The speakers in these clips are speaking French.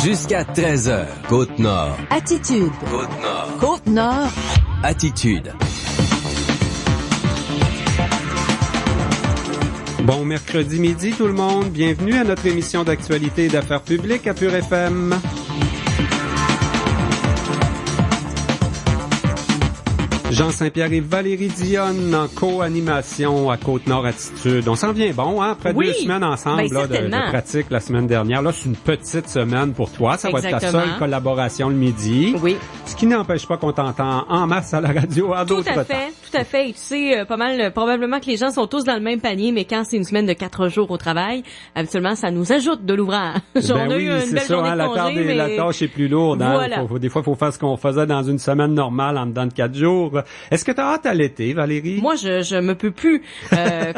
Jusqu'à 13h, Côte-Nord. Attitude. Côte-Nord. Côte-Nord. Attitude. Bon mercredi midi tout le monde, bienvenue à notre émission d'actualité et d'affaires publiques à Pure FM. Jean Saint-Pierre et Valérie Dionne en co-animation à Côte-Nord Attitude. On s'en vient bon, hein? Après 2 semaines ensemble là, de pratique la semaine dernière. Là, c'est une petite semaine pour toi. Ça va être ta seule collaboration le midi. Oui. Ce qui n'empêche pas qu'on t'entend en masse à la radio à d'autres temps. Tout à fait. Et tu sais, probablement que les gens sont tous dans le même panier, mais quand c'est une semaine de 4 jours au travail, habituellement, ça nous ajoute de l'ouvrage. Ben oui, c'est ça, hein, la tâche est plus lourde. Hein? Voilà. Des fois, il faut faire ce qu'on faisait dans une semaine normale en dedans de 4 jours. Est-ce que tu as hâte à l'été, Valérie? Moi, je me peux plus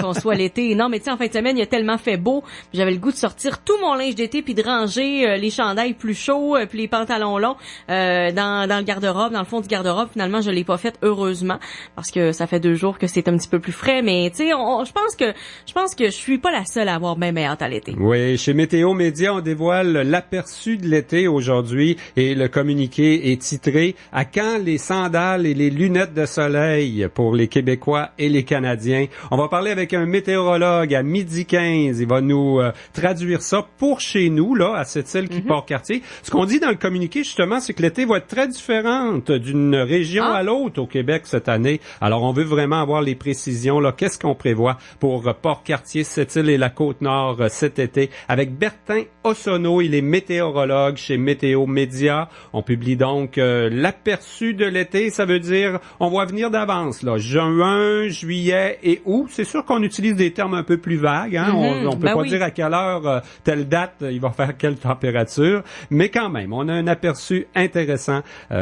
qu'on soit l'été. Non, mais tu sais, en fin de semaine, il a tellement fait beau. J'avais le goût de sortir tout mon linge d'été puis de ranger les chandails plus chauds puis les pantalons longs dans le garde-robe, dans le fond du garde-robe. Finalement, je l'ai pas fait, heureusement, parce que ça fait 2 jours que c'est un petit peu plus frais. Mais tu sais, je pense que je suis pas la seule à avoir bien hâte à l'été. Oui, chez Météo Média, on dévoile l'aperçu de l'été aujourd'hui et le communiqué est titré « À quand les sandales et les lunettes de soleil pour les Québécois et les Canadiens. » On va parler avec un météorologue à 12h15. Il va nous traduire ça pour chez nous, là, à Sept-Îles qui Port-Cartier. Ce qu'on dit dans le communiqué, justement, c'est que l'été va être très différente d'une région à l'autre au Québec cette année. Alors, on veut vraiment avoir les précisions, là. Qu'est-ce qu'on prévoit pour Port-Cartier, Sept-Îles et la Côte-Nord cet été? Avec Bertin Ossonneau, il est météorologue chez Météo Média. On publie donc l'aperçu de l'été. Ça veut dire, on voit venir d'avance, là, juin, juillet et août. C'est sûr qu'on utilise des termes un peu plus vagues, hein. On peut pas dire à quelle heure, telle date, il va faire quelle température, mais quand même, on a un aperçu intéressant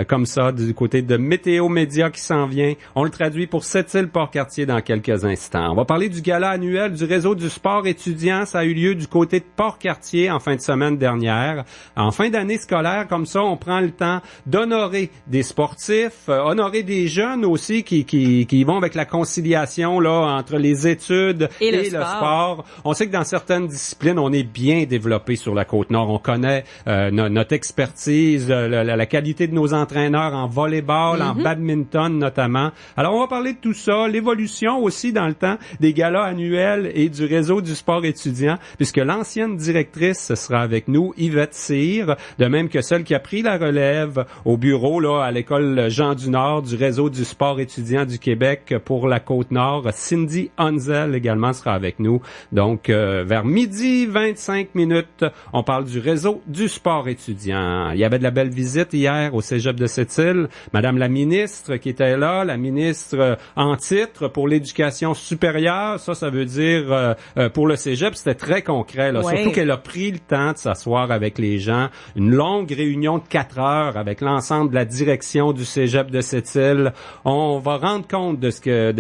comme ça du côté de Météo Média qui s'en vient. On le traduit pour Sept-Îles Port-Cartier dans quelques instants. On va parler du gala annuel du réseau du sport étudiant. Ça a eu lieu du côté de Port-Cartier en fin de semaine dernière. En fin d'année scolaire, comme ça, on prend le temps d'honorer des sportifs, honorer des jeunes aussi qui vont avec la conciliation là entre les études et le sport. On sait que dans certaines disciplines, on est bien développé sur la Côte-Nord. On connaît notre expertise, la qualité de nos entraîneurs en volleyball, en badminton notamment. Alors, on va parler de tout ça, l'évolution aussi dans le temps des galas annuels et du réseau du sport étudiant, puisque l'ancienne directrice sera avec nous, Yvette Cyr, de même que celle qui a pris la relève au bureau là à l'école Jean du Nord du réseau du sport étudiant du Québec pour la Côte-Nord. Cindy Honzel également sera avec nous. Donc, vers 12h25, on parle du réseau du sport étudiant. Il y avait de la belle visite hier au Cégep de Sept-Îles. Madame la ministre qui était là, la ministre en titre pour l'éducation supérieure. Ça veut dire pour le Cégep, c'était très concret, là. Ouais. Surtout qu'elle a pris le temps de s'asseoir avec les gens. Une longue réunion de 4 heures avec l'ensemble de la direction du Cégep de Sept-Îles. On va rendre compte de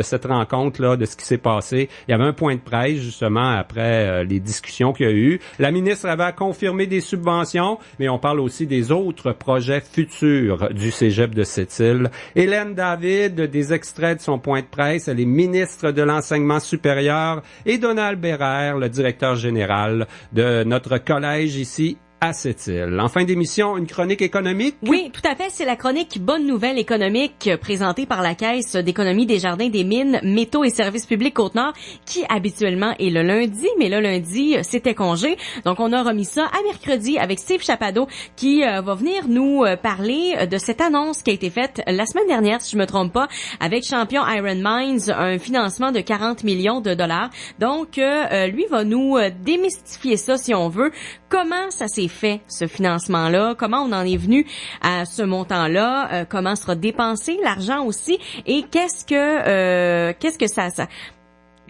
cette rencontre-là, de ce qui s'est passé. Il y avait un point de presse, justement, après les discussions qu'il y a eu. La ministre avait confirmé des subventions, mais on parle aussi des autres projets futurs du Cégep de Sept-Îles. Hélène David, des extraits de son point de presse, elle est ministre de l'Enseignement supérieur, et Donald Bérère, le directeur général de notre collège ici à Sept-Îles. En fin d'émission, une chronique économique? Oui, tout à fait. C'est la chronique Bonne Nouvelle économique présentée par la Caisse d'économie des jardins des mines, métaux et services publics Côte-Nord, qui habituellement est le lundi, mais le lundi, c'était congé. Donc, on a remis ça à mercredi avec Steve Chappado qui va venir nous parler de cette annonce qui a été faite la semaine dernière, si je me trompe pas, avec Champion Iron Mines, un financement de 40 millions de dollars. Donc, lui va nous démystifier ça, si on veut. Comment ça s'est fait, ce financement-là? Comment on en est venu à ce montant-là? Comment sera dépensé l'argent aussi? Et qu'est-ce que ça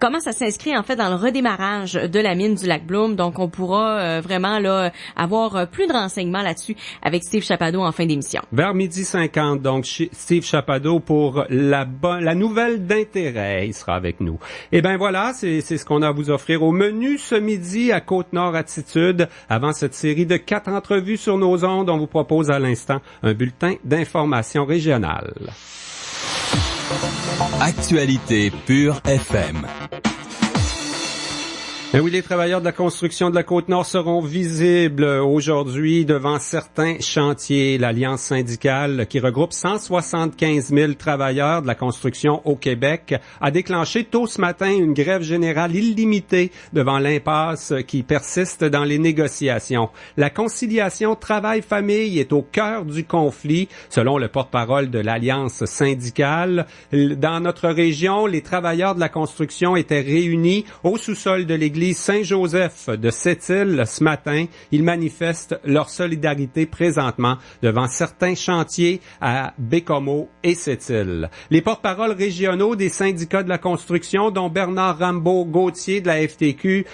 comment ça s'inscrit en fait dans le redémarrage de la mine du Lac-Bloom. Donc, on pourra vraiment là avoir plus de renseignements là-dessus avec Steve Chappado en fin d'émission. Vers 12h50, donc Steve Chappado pour la nouvelle d'intérêt, il sera avec nous. Et ben voilà, c'est ce qu'on a à vous offrir au menu ce midi à Côte-Nord Attitude. Avant cette série de 4 entrevues sur nos ondes, on vous propose à l'instant un bulletin d'information régionale. Actualité Pure FM. Ben oui, les travailleurs de la construction de la Côte-Nord seront visibles aujourd'hui devant certains chantiers. L'Alliance syndicale, qui regroupe 175 000 travailleurs de la construction au Québec, a déclenché tôt ce matin une grève générale illimitée devant l'impasse qui persiste dans les négociations. La conciliation travail-famille est au cœur du conflit, selon le porte-parole de l'Alliance syndicale. Dans notre région, les travailleurs de la construction étaient réunis au sous-sol de l'église Saint-Joseph de Sept-Îles ce matin. Ils manifestent leur solidarité présentement devant certains chantiers à Bécomo et Sept-Îles. Les porte-paroles régionaux des syndicats de la construction, dont Bernard Rambaud-Gauthier de la FTQ,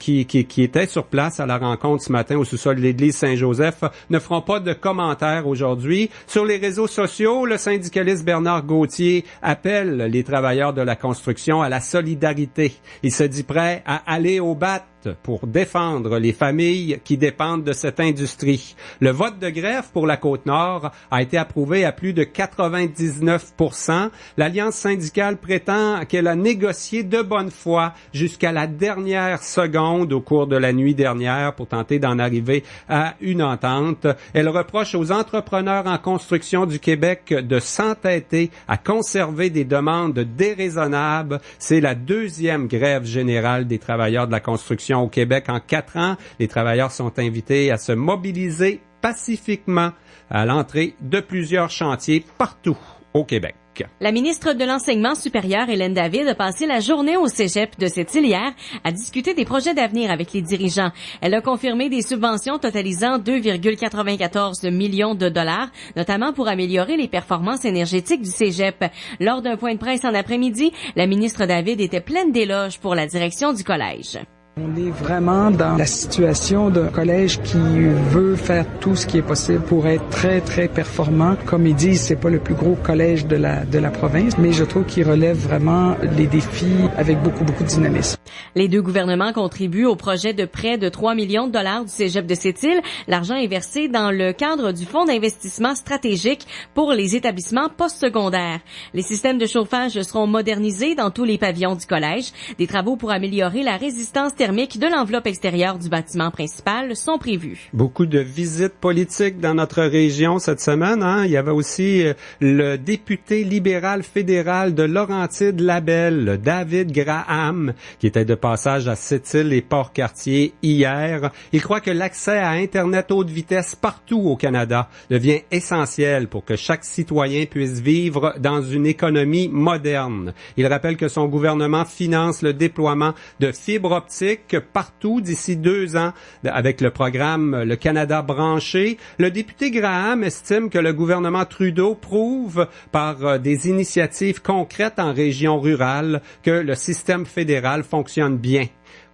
qui était sur place à la rencontre ce matin au sous-sol de l'église Saint-Joseph, ne feront pas de commentaires aujourd'hui. Sur les réseaux sociaux, le syndicaliste Bernard Gauthier appelle les travailleurs de la construction à la solidarité. Il se dit prêt à aller au bat pour défendre les familles qui dépendent de cette industrie. Le vote de grève pour la Côte-Nord a été approuvé à plus de 99%. L'Alliance syndicale prétend qu'elle a négocié de bonne foi jusqu'à la dernière seconde au cours de la nuit dernière pour tenter d'en arriver à une entente. Elle reproche aux entrepreneurs en construction du Québec de s'entêter à conserver des demandes déraisonnables. C'est la deuxième grève générale des travailleurs de la construction au Québec en 4 ans. Les travailleurs sont invités à se mobiliser pacifiquement à l'entrée de plusieurs chantiers partout au Québec. La ministre de l'Enseignement supérieur, Hélène David, a passé la journée au cégep de Sept-Îles hier à discuter des projets d'avenir avec les dirigeants. Elle a confirmé des subventions totalisant 2,94 millions de dollars, notamment pour améliorer les performances énergétiques du cégep. Lors d'un point de presse en après-midi, la ministre David était pleine d'éloges pour la direction du collège. On est vraiment dans la situation d'un collège qui veut faire tout ce qui est possible pour être très, très performant. Comme ils disent, c'est pas le plus gros collège de la province, mais je trouve qu'il relève vraiment les défis avec beaucoup, beaucoup de dynamisme. Les deux gouvernements contribuent au projet de près de 3 millions de dollars du cégep de Sept-Îles. L'argent est versé dans le cadre du Fonds d'investissement stratégique pour les établissements postsecondaires. Les systèmes de chauffage seront modernisés dans tous les pavillons du collège. Des travaux pour améliorer la résistance thermique de l'enveloppe extérieure du bâtiment principal sont prévus. Beaucoup de visites politiques dans notre région cette semaine. Il y avait aussi le député libéral fédéral de Laurentides-Labelle, David Graham, qui était de passage à Sept-Îles et Port-Cartier hier. Il croit que l'accès à Internet haute vitesse partout au Canada devient essentiel pour que chaque citoyen puisse vivre dans une économie moderne. Il rappelle que son gouvernement finance le déploiement de fibres optiques partout d'ici 2 ans avec le programme Le Canada branché. Le député Graham estime que le gouvernement Trudeau prouve par des initiatives concrètes en région rurale que le système fédéral fonctionne bien.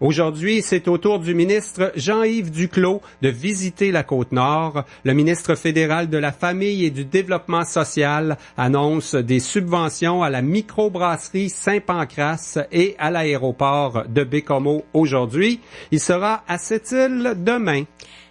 Aujourd'hui, c'est au tour du ministre Jean-Yves Duclos de visiter la Côte-Nord. Le ministre fédéral de la Famille et du Développement social annonce des subventions à la microbrasserie Saint-Pancras et à l'aéroport de Bécomo aujourd'hui. Il sera à Sept-Îles demain.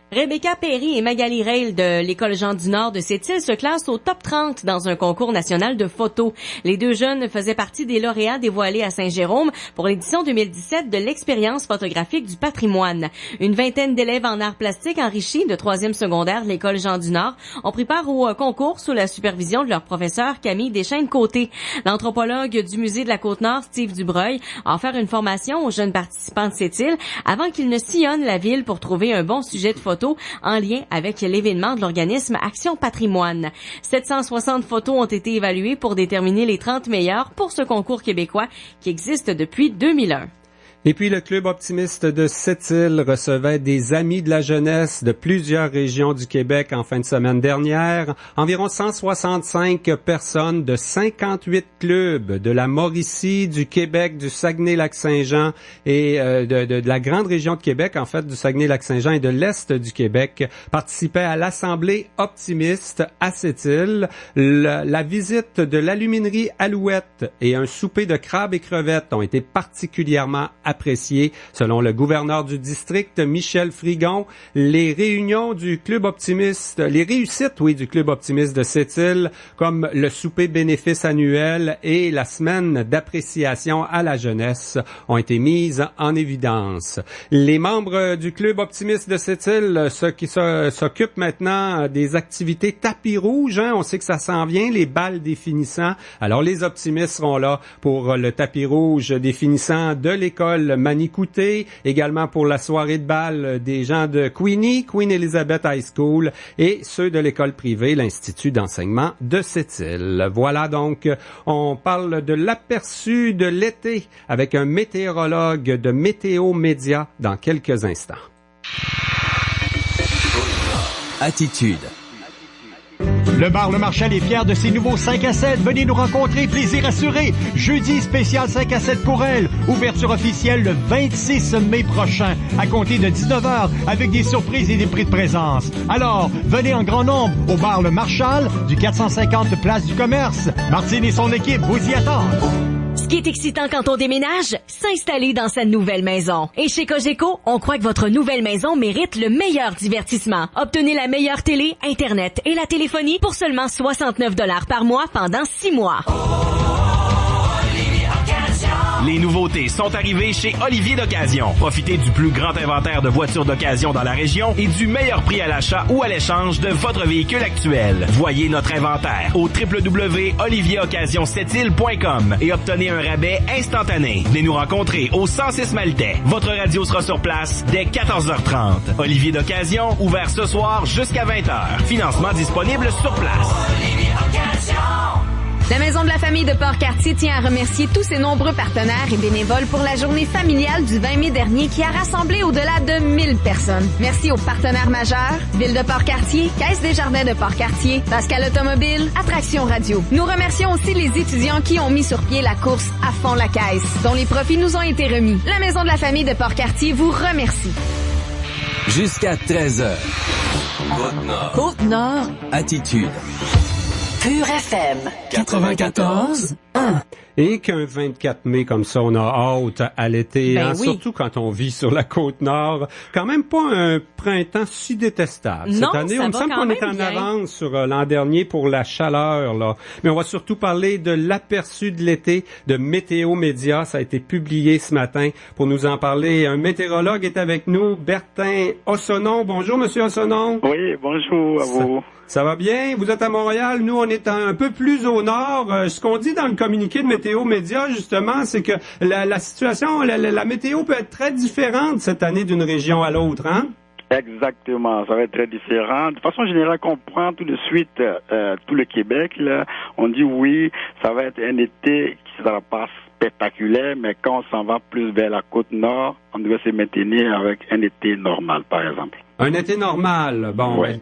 Rebecca Perry et Magali Rail de l'École Jean du Nord de Sept-Îles se classent au top 30 dans un concours national de photos. Les deux jeunes faisaient partie des lauréats dévoilés à Saint-Jérôme pour l'édition 2017 de l'expérience photographique du patrimoine. Une vingtaine d'élèves en arts plastiques enrichis de 3e secondaire de l'École Jean du Nord ont pris part au concours sous la supervision de leur professeur Camille Deschaines-Côté. L'anthropologue du Musée de la Côte-Nord, Steve Dubreuil, a offert une formation aux jeunes participants de Sept-Îles avant qu'ils ne sillonnent la ville pour trouver un bon sujet de photo en lien avec l'événement de l'organisme Action Patrimoine. 760 photos ont été évaluées pour déterminer les 30 meilleures pour ce concours québécois qui existe depuis 2001. Et puis, le Club optimiste de Sept-Îles recevait des amis de la jeunesse de plusieurs régions du Québec en fin de semaine dernière. Environ 165 personnes de 58 clubs de la Mauricie, du Québec, du Saguenay-Lac-Saint-Jean et de la grande région de Québec, en fait, du Saguenay-Lac-Saint-Jean et de l'Est du Québec, participaient à l'Assemblée optimiste à Sept-Îles. La visite de l'aluminerie Alouette et un souper de crabes et crevettes ont été particulièrement apprécié. Selon le gouverneur du district, Michel Frigon, les réunions du Club optimiste, les réussites, oui, du Club optimiste de Sept-Îles, comme le souper bénéfice annuel et la semaine d'appréciation à la jeunesse, ont été mises en évidence. Les membres du Club optimiste de Sept-Îles, ceux qui s'occupent maintenant des activités tapis rouge, hein, on sait que ça s'en vient, les balles des finissants. Alors, les optimistes seront là pour le tapis rouge des finissants de l'école Manicouté, également pour la soirée de bal des gens de Queen Elizabeth High School et ceux de l'école privée, l'Institut d'enseignement de Sept-Îles. Voilà donc, on parle de l'aperçu de l'été avec un météorologue de Météo Média dans quelques instants. Attitude. Le bar Le Marchal est fier de ses nouveaux 5 à 7. Venez nous rencontrer, plaisir assuré. Jeudi spécial 5 à 7 pour elle. Ouverture officielle le 26 mai prochain, à compter de 19h, avec des surprises et des prix de présence. Alors, venez en grand nombre au bar Le Marchal, du 450 Place du Commerce. Martine et son équipe vous y attendent. Ce qui est excitant quand on déménage, s'installer dans sa nouvelle maison. Et chez Cogeco, on croit que votre nouvelle maison mérite le meilleur divertissement. Obtenez la meilleure télé, Internet et la téléphonie pour seulement 69 $ par mois pendant 6 mois. Les nouveautés sont arrivées chez Olivier d'Occasion. Profitez du plus grand inventaire de voitures d'occasion dans la région et du meilleur prix à l'achat ou à l'échange de votre véhicule actuel. Voyez notre inventaire au www.olivieroccasion7îles.com et obtenez un rabais instantané. Venez nous rencontrer au 106 Maltais. Votre radio sera sur place dès 14h30. Olivier d'Occasion, ouvert ce soir jusqu'à 20h. Financement disponible sur place. Olivier Occasion. La Maison de la famille de Port-Cartier tient à remercier tous ses nombreux partenaires et bénévoles pour la journée familiale du 20 mai dernier qui a rassemblé au-delà de 1000 personnes. Merci aux partenaires majeurs, Ville de Port-Cartier, Caisse des Jardins de Port-Cartier, Pascal Automobile, Attraction Radio. Nous remercions aussi les étudiants qui ont mis sur pied la course à fond la caisse, dont les profits nous ont été remis. La Maison de la famille de Port-Cartier vous remercie. Jusqu'à 13h. Côte-Nord. Côte-Nord. Attitude. Pure FM 94.1. Et qu'un 24 mai comme ça, on a hâte à l'été, Ben hein, oui. surtout quand on vit sur la Côte-Nord. Quand même pas un printemps si détestable. Non, Cette année, ça on me va semble quand qu'on est même en bien. avance sur l'an dernier pour la chaleur, là. Mais on va surtout parler de l'aperçu de l'été de Météo Média. Ça a été publié ce matin. Pour nous en parler, un météorologue est avec nous, Bertin Ossonon. Bonjour, Monsieur Ossonon. Oui, bonjour à vous. Ça va bien? Vous êtes à Montréal. Nous, on est un peu plus au nord. Ce qu'on dit dans le communiqué de Météo Média, justement, c'est que la situation, la météo peut être très différente cette année d'une région à l'autre, hein? Exactement, ça va être très différent. De façon générale, quand on prend tout de suite tout le Québec, là, on dit oui, ça va être un été qui sera pas spectaculaire, mais quand on s'en va plus vers la côte nord, on devrait se maintenir avec un été normal, par exemple. Un été normal. Bon, ouais.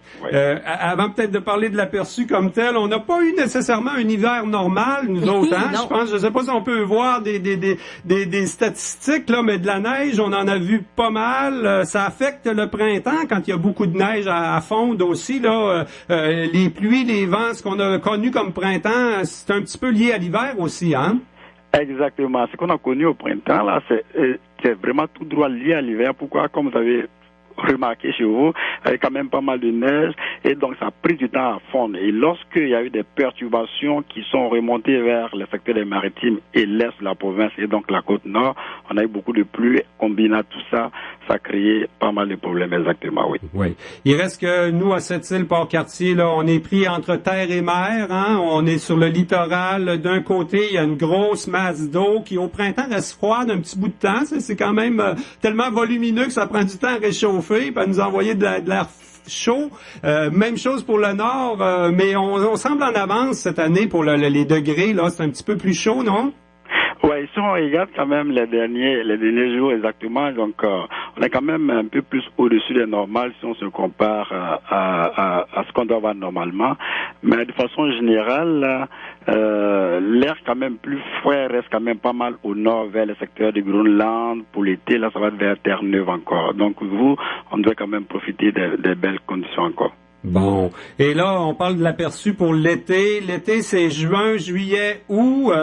Avant peut-être de parler de l'aperçu comme tel, on n'a pas eu nécessairement un hiver normal, nous autres, hein? Je sais pas si on peut voir des statistiques, là, mais de la neige, on en a vu pas mal. Ça affecte le printemps quand il y a beaucoup de neige à fondre aussi, là. Les pluies, les vents, ce qu'on a connu comme printemps, c'est un petit peu lié à l'hiver aussi, hein? Exactement. Ce qu'on a connu au printemps, là, c'est vraiment tout droit lié à l'hiver. Pourquoi? Comme vous avez remarqué chez vous, il y avait quand même pas mal de neige et donc ça a pris du temps à fondre. Et lorsqu'il y a eu des perturbations qui sont remontées vers le secteur des maritimes et l'est de la province et donc la côte nord, on a eu beaucoup de pluie. Combinant tout ça, ça a créé pas mal de problèmes, exactement, oui. Oui. Il reste que nous, à Sept-Îles, Port-Cartier, là, on est pris entre terre et mer, hein. On est sur le littoral. D'un côté, il y a une grosse masse d'eau qui, au printemps, reste froide un petit bout de temps. C'est quand même tellement volumineux que ça prend du temps à réchauffer, puis à nous envoyer de l'air chaud. Même chose pour le nord, mais on semble en avance cette année pour les degrés, là. C'est un petit peu plus chaud, non? Ouais, si on regarde quand même les derniers jours exactement, donc on est quand même un peu plus au-dessus des normales si on se compare à ce qu'on doit avoir normalement. Mais de façon générale, l'air quand même plus frais reste quand même pas mal au nord vers le secteur du Groenland. Pour l'été, là, ça va être vers Terre-Neuve encore. Donc vous, on doit quand même profiter des belles conditions encore. Bon. Et là, on parle de l'aperçu pour l'été. L'été, c'est juin, juillet, août,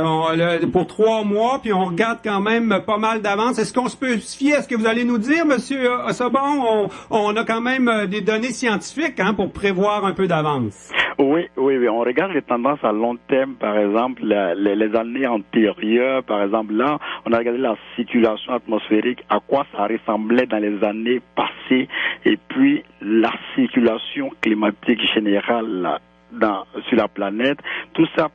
pour 3 mois, puis on regarde quand même pas mal d'avance. Est-ce qu'on se peut se fier à ce que vous allez nous dire, Monsieur Osobon? On a quand même des données scientifiques pour prévoir un peu d'avance. Oui. On regarde les tendances à long terme, par exemple, les années antérieures. Par exemple, là, on a regardé la circulation atmosphérique, à quoi ça ressemblait dans les années passées, et puis la circulation climatique générale sur la planète. Tout ça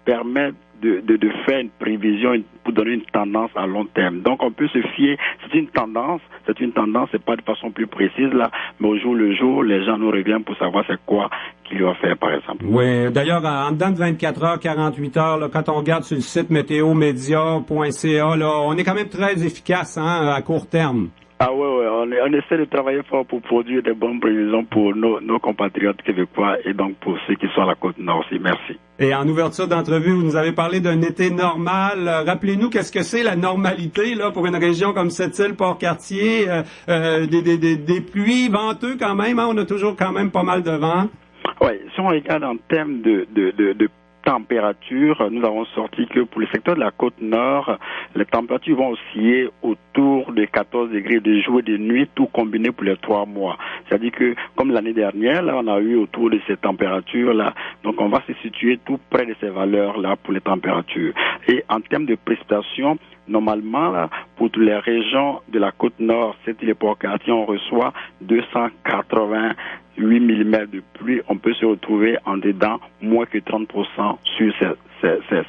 permet de faire une prévision pour donner une tendance à long terme. Donc on peut se fier, c'est une tendance, c'est pas de façon plus précise là, mais au jour le jour, les gens nous reviennent pour savoir c'est quoi qu'il va faire par exemple. Oui, d'ailleurs en dedans de 24 heures, 48 heures, là, quand on regarde sur le site météomédia.ca, là, on est quand même très efficace à court terme. Ah ouais, on essaie de travailler fort pour produire des bonnes prévisions pour nos compatriotes québécois et donc pour ceux qui sont à la Côte-Nord aussi. Merci. Et en ouverture d'entrevue, vous nous avez parlé d'un été normal. Rappelez-nous, qu'est-ce que c'est la normalité là pour une région comme Sept-Îles, Port-Cartier, des pluies venteux quand même, on a toujours quand même pas mal de vent. Oui, si on regarde en termes de température, nous avons sorti que pour le secteur de la Côte-Nord, les températures vont osciller autour de 14 degrés de jour et de nuit, tout combiné pour les 3 mois. C'est-à-dire que, comme l'année dernière, là, on a eu autour de ces températures-là, donc on va se situer tout près de ces valeurs-là pour les températures. Et en termes de précipitations, normalement, là, pour toutes les régions de la Côte-Nord, Sept-Îles et Port-Cartier, on reçoit 288 mm de pluie. On peut se retrouver en dedans moins que 30% sur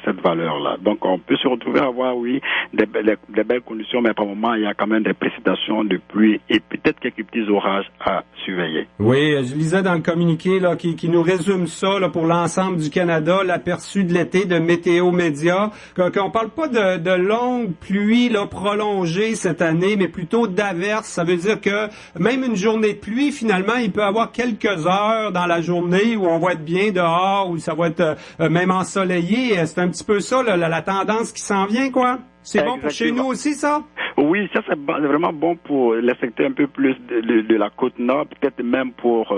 cette valeur-là. Donc, on peut se retrouver à avoir, oui, des belles conditions, mais par moment, il y a quand même des précipitations de pluie et peut-être quelques petits orages à surveiller. Oui, je lisais dans le communiqué là, qui nous résume ça là, pour l'ensemble du Canada, l'aperçu de l'été de Météo Média, qu'on parle pas de longues pluies là, prolongées cette année, mais plutôt d'averses. Ça veut dire que même une journée de pluie, finalement, il peut y avoir quelques heures dans la journée où on va être bien dehors, où ça va être même ensoleillé. C'est un petit peu ça, la tendance qui s'en vient, quoi. C'est bon pour chez nous aussi, ça? Oui, ça c'est vraiment bon pour les secteurs un peu plus de la Côte-Nord, peut-être même pour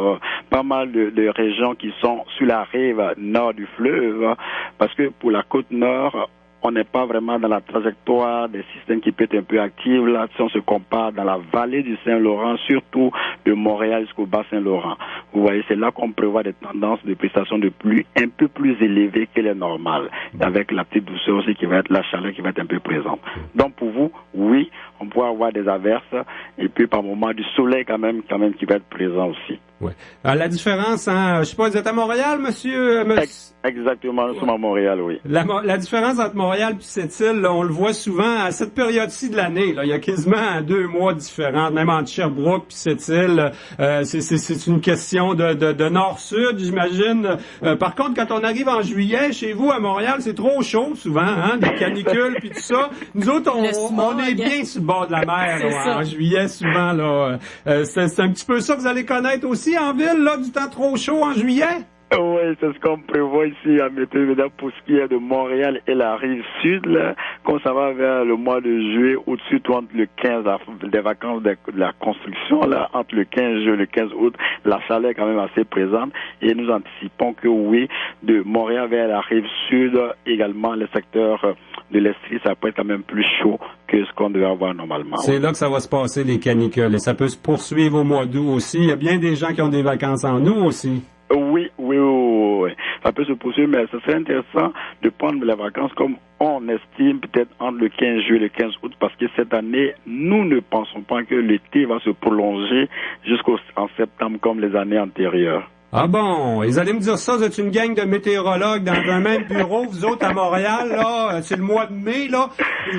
pas mal de régions qui sont sur la rive nord du fleuve, parce que pour la Côte-Nord, on n'est pas vraiment dans la trajectoire des systèmes qui peut être un peu actifs. Là, si on se compare dans la vallée du Saint-Laurent, surtout de Montréal jusqu'au Bas-Saint-Laurent. Vous voyez, c'est là qu'on prévoit des tendances de prestations de pluie un peu plus élevées que les normales, avec la petite douceur aussi qui va être, la chaleur qui va être un peu présente. Donc pour vous, oui, on pourra avoir des averses et puis par moment du soleil quand même qui va être présent aussi. Ouais. La différence, je sais pas, vous êtes à Montréal, monsieur? Exactement, nous sommes à Montréal, oui. La différence entre Montréal et Sept-Îles, on le voit souvent à cette période-ci de l'année. Là, il y a quasiment 2 mois différents, même entre Sherbrooke et Sept-Îles. C'est une question de nord-sud, j'imagine. Par contre, quand on arrive en juillet, chez vous, à Montréal, c'est trop chaud souvent, des canicules puis tout ça. Nous autres, on est bien sur le bord de la mer là, en juillet, souvent. Là, c'est un petit peu ça que vous allez connaître aussi en ville, là, du temps trop chaud en juillet? Oui, c'est ce qu'on prévoit ici à Météo pour ce qui est de Montréal et la rive sud, là, quand ça va vers le mois de juillet, au-dessus entre le 15, des vacances de la construction, là, entre le 15 juillet et le 15 août, la chaleur est quand même assez présente et nous anticipons que oui, de Montréal vers la rive sud, également les secteurs de l'Estrie, ça peut être quand même plus chaud que ce qu'on devait avoir normalement. C'est là que ça va se passer, les canicules, et ça peut se poursuivre au mois d'août aussi. Il y a bien des gens qui ont des vacances en août aussi. Oui. Ça peut se poursuivre, mais ce serait intéressant de prendre les vacances comme on estime peut-être entre le 15 juillet et le 15 août, parce que cette année, nous ne pensons pas que l'été va se prolonger jusqu'en septembre comme les années antérieures. Ah bon, ils allaient me dire ça, vous êtes une gang de météorologues dans un même bureau, vous autres à Montréal, là, c'est le mois de mai, là.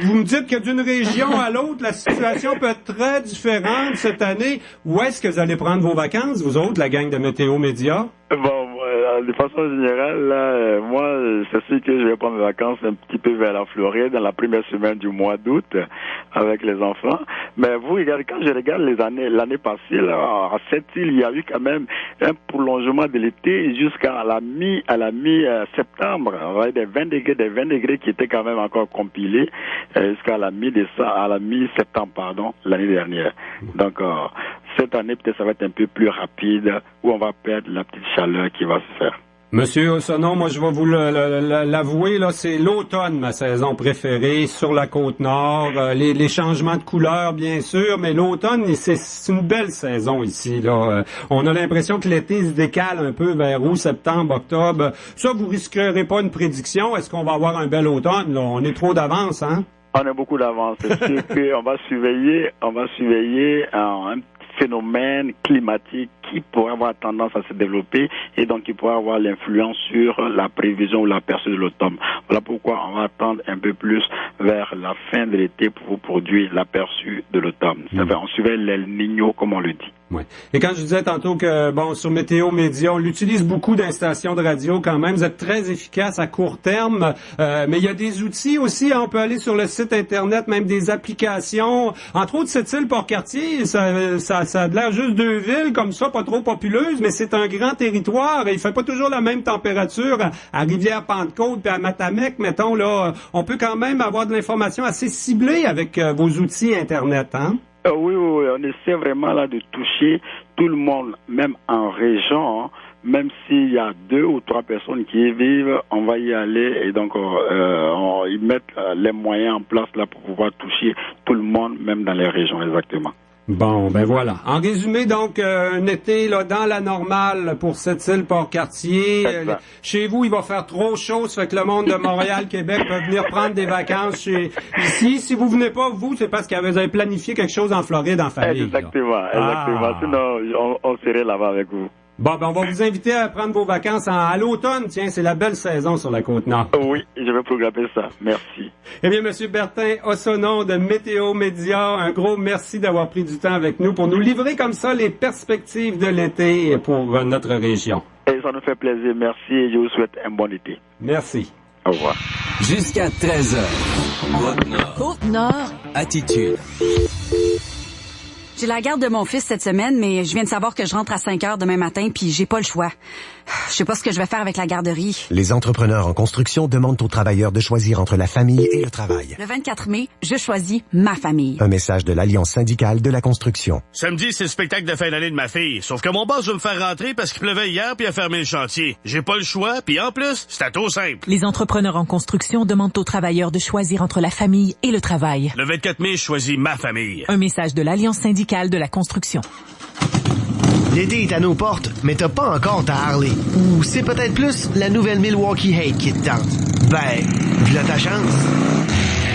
Vous me dites que d'une région à l'autre, la situation peut être très différente cette année. Où est-ce que vous allez prendre vos vacances, vous autres, la gang de Météo Média? Bon, de façon générale, là, moi, c'est sûr que je vais prendre mes vacances un petit peu vers la Floride dans la première semaine du mois d'août avec les enfants. Mais vous, regardez, quand je regarde l'année passée, là, à Sept-Îles, il y a eu quand même un prolongement de l'été jusqu'à la mi-septembre. On avait des 20 degrés qui étaient quand même encore compilés jusqu'à la mi-septembre, l'année dernière. Donc, cette année, peut-être ça va être un peu plus rapide, où on va perdre la petite chaleur qui va se faire. Monsieur Ossonon, moi je vais vous l'avouer, là, c'est l'automne ma saison préférée sur la Côte-Nord. Les changements de couleur, bien sûr, mais l'automne, c'est une belle saison ici. Là. On a l'impression que l'été se décale un peu vers août, septembre, octobre. Ça, vous risquerez pas une prédiction? Est-ce qu'on va avoir un bel automne? Là? On est trop d'avance, hein? On a beaucoup d'avance. C'est sûr qu'on va surveiller un phénomène climatique qui pourrait avoir tendance à se développer et donc qui pourrait avoir l'influence sur la prévision ou l'aperçu de l'automne. Voilà pourquoi on va attendre un peu plus vers la fin de l'été pour produire l'aperçu de l'automne. On surveille l'El Niño, comme on le dit. Ouais. Et quand je disais tantôt que, sur Météo Média, on l'utilise beaucoup dans les stations de radio quand même. Vous êtes très efficace à court terme, mais il y a des outils aussi. On peut aller sur le site Internet, même des applications. Entre autres, cette île Port-Cartier, ça a de l'air juste 2 villes comme ça, pas trop populeuses, mais c'est un grand territoire et il fait pas toujours la même température à Rivière-Pentecôte puis à Matamec, mettons, là. On peut quand même avoir de l'information assez ciblée avec vos outils Internet, hein? Oui, on essaie vraiment là de toucher tout le monde, même en région, hein. Même s'il y a 2 ou 3 personnes qui y vivent, on va y aller et donc ils mettent les moyens en place là pour pouvoir toucher tout le monde, même dans les régions, exactement. Bon, ben voilà. En résumé, donc, un été là dans la normale pour cette île Port-Cartier. Chez vous, il va faire trop chaud, ça fait que le monde de Montréal, Québec peut venir prendre des vacances ici. Si vous venez pas, vous, c'est parce que vous avez planifié quelque chose en Floride en famille. Exactement. Sinon, on serait là-bas avec vous. Bon, ben on va vous inviter à prendre vos vacances à l'automne. Tiens, c'est la belle saison sur la Côte-Nord. Oui, je vais programmer ça. Merci. Eh bien, Monsieur Bertin Ossonon de Météo Média, un gros merci d'avoir pris du temps avec nous pour nous livrer comme ça les perspectives de l'été pour notre région. Et ça nous fait plaisir. Merci et je vous souhaite un bon été. Merci. Au revoir. Jusqu'à 13h. Côte-Nord. Côte-Nord. Attitude. J'ai la garde de mon fils cette semaine, mais je viens de savoir que je rentre à 5 heures demain matin, puis j'ai pas le choix. Je sais pas ce que je vais faire avec la garderie. Les entrepreneurs en construction demandent aux travailleurs de choisir entre la famille et le travail. Le 24 mai, je choisis ma famille. Un message de l'Alliance syndicale de la construction. Samedi, c'est le spectacle de fin d'année de ma fille. Sauf que mon boss veut me faire rentrer parce qu'il pleuvait hier puis a fermé le chantier. J'ai pas le choix, puis en plus, c'est trop simple. Les entrepreneurs en construction demandent aux travailleurs de choisir entre la famille et le travail. Le 24 mai, je choisis ma famille. Un message de l'Alliance syndicale de la construction. L'été est à nos portes, mais t'as pas encore ta Harley. Ou c'est peut-être plus la nouvelle Milwaukee Hate qui te tente. Ben, v'là ta chance.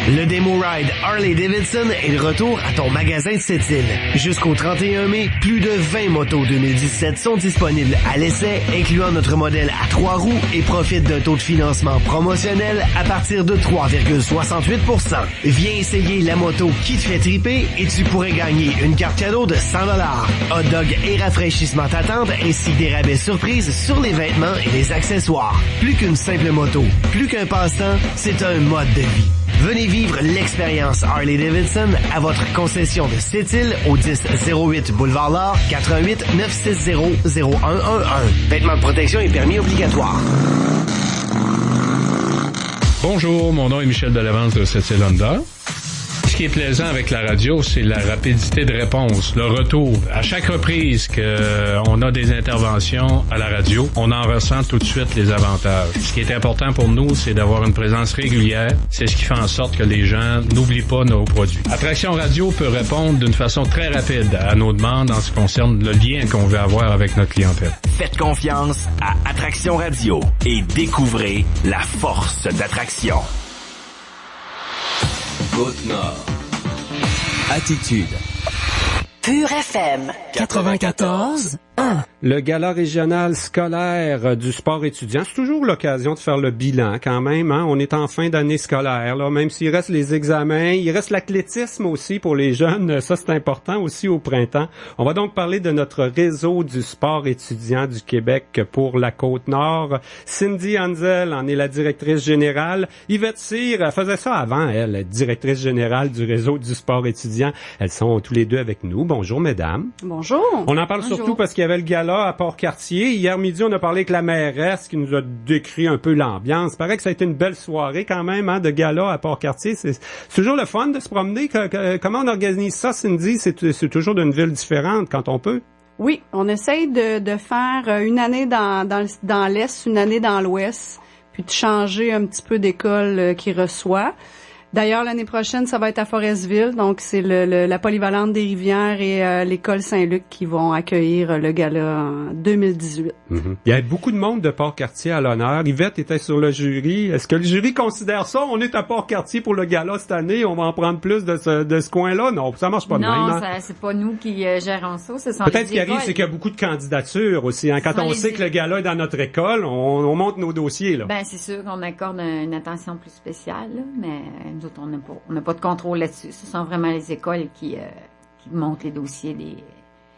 Le Demo Ride Harley-Davidson est de retour à ton magasin de Sept-Îles. Jusqu'au 31 mai, plus de 20 motos 2017 sont disponibles à l'essai, incluant notre modèle à 3 roues et profite d'un taux de financement promotionnel à partir de 3,68%. Viens essayer la moto qui te fait triper et tu pourrais gagner une carte cadeau de 100$. Hot dog et rafraîchissement t'attendent ainsi que des rabais surprises sur les vêtements et les accessoires. Plus qu'une simple moto, plus qu'un passe-temps, c'est un mode de vie. Venez vivre l'expérience Harley-Davidson à votre concession de Sept-Îles au 1008 Boulevard L'Or, 88 960 0111. Vêtements de protection et permis obligatoires. Bonjour, mon nom est Michel Delavance de Sept-Îles Honda. Ce qui est plaisant avec la radio, c'est la rapidité de réponse, le retour. À chaque reprise qu'on a des interventions à la radio, on en ressent tout de suite les avantages. Ce qui est important pour nous, c'est d'avoir une présence régulière. C'est ce qui fait en sorte que les gens n'oublient pas nos produits. Attraction Radio peut répondre d'une façon très rapide à nos demandes en ce qui concerne le lien qu'on veut avoir avec notre clientèle. Faites confiance à Attraction Radio et découvrez la force d'attraction. Côte-Nord. Attitude. Pure FM 94.1. Le gala régional scolaire du sport étudiant, c'est toujours l'occasion de faire le bilan quand même. Hein? On est en fin d'année scolaire, là, même s'il reste les examens, il reste l'athlétisme aussi pour les jeunes. Ça, c'est important aussi au printemps. On va donc parler de notre réseau du sport étudiant du Québec pour la Côte-Nord. Cindy Hanzel en est la directrice générale. Yvette Cyr, elle faisait ça avant, elle, directrice générale du réseau du sport étudiant. Elles sont tous les deux avec nous. Bonjour, mesdames. Bonjour. On en parle surtout parce qu'il y avait le gala gala à Port-Cartier. Hier midi, on a parlé avec la mairesse qui nous a décrit un peu l'ambiance. Il paraît que ça a été une belle soirée quand même, hein, de gala à Port-Cartier. C'est toujours le fun de se promener. Comment on organise ça, Cindy? C'est toujours d'une ville différente quand on peut. Oui, on essaye de faire une année dans l'Est, une année dans l'Ouest, puis de changer un petit peu d'école qui reçoit. D'ailleurs, l'année prochaine, ça va être à Forestville, donc c'est la polyvalente des Rivières et l'école Saint-Luc qui vont accueillir le gala en 2018. Mm-hmm. Il y a beaucoup de monde de Port-Cartier à l'honneur. Yvette était sur le jury. Est-ce que le jury considère ça? On est à Port-Cartier pour le gala cette année, on va en prendre plus de ce coin-là? Non, ça marche pas de même. Non, c'est pas nous qui gérons ça. Peut-être ce qui arrive, c'est qu'il y a beaucoup de candidatures aussi. Hein. Quand on sait que le gala est dans notre école, on monte nos dossiers. Là. Ben, c'est sûr qu'on accorde une attention plus spéciale, là, mais nous autres, on n'a pas de contrôle là-dessus. Ce sont vraiment les écoles qui montent les dossiers des...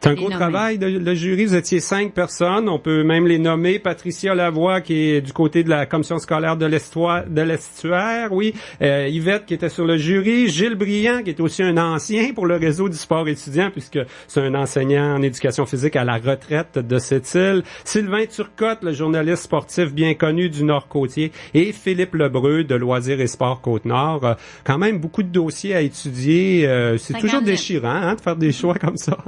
C'est un gros travail, le jury. Vous étiez 5 personnes. On peut même les nommer. Patricia Lavoie, qui est du côté de la commission scolaire de l'Estuaire, oui. Yvette, qui était sur le jury. Gilles Briand, qui est aussi un ancien pour le réseau du sport étudiant, puisque c'est un enseignant en éducation physique à la retraite de cette île. Sylvain Turcotte, le journaliste sportif bien connu du Nord-Côtier. Et Philippe Lebreu, de Loisirs et Sports Côte-Nord. Quand même beaucoup de dossiers à étudier. C'est toujours déchirant, hein, de faire des choix comme ça.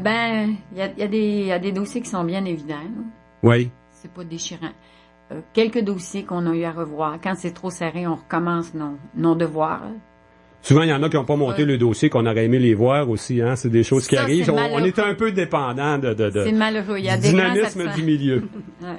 Ben, il y a des dossiers qui sont bien évidents. Là. Oui. C'est pas déchirant. Quelques dossiers qu'on a eu à revoir. Quand c'est trop serré, on recommence nos devoirs. Souvent, il y en a qui n'ont pas monté le dossier, qu'on aurait aimé les voir aussi. Hein. C'est des choses qui arrivent. On est un peu dépendant de c'est malheureux. Il y a du dynamisme du milieu. Ouais.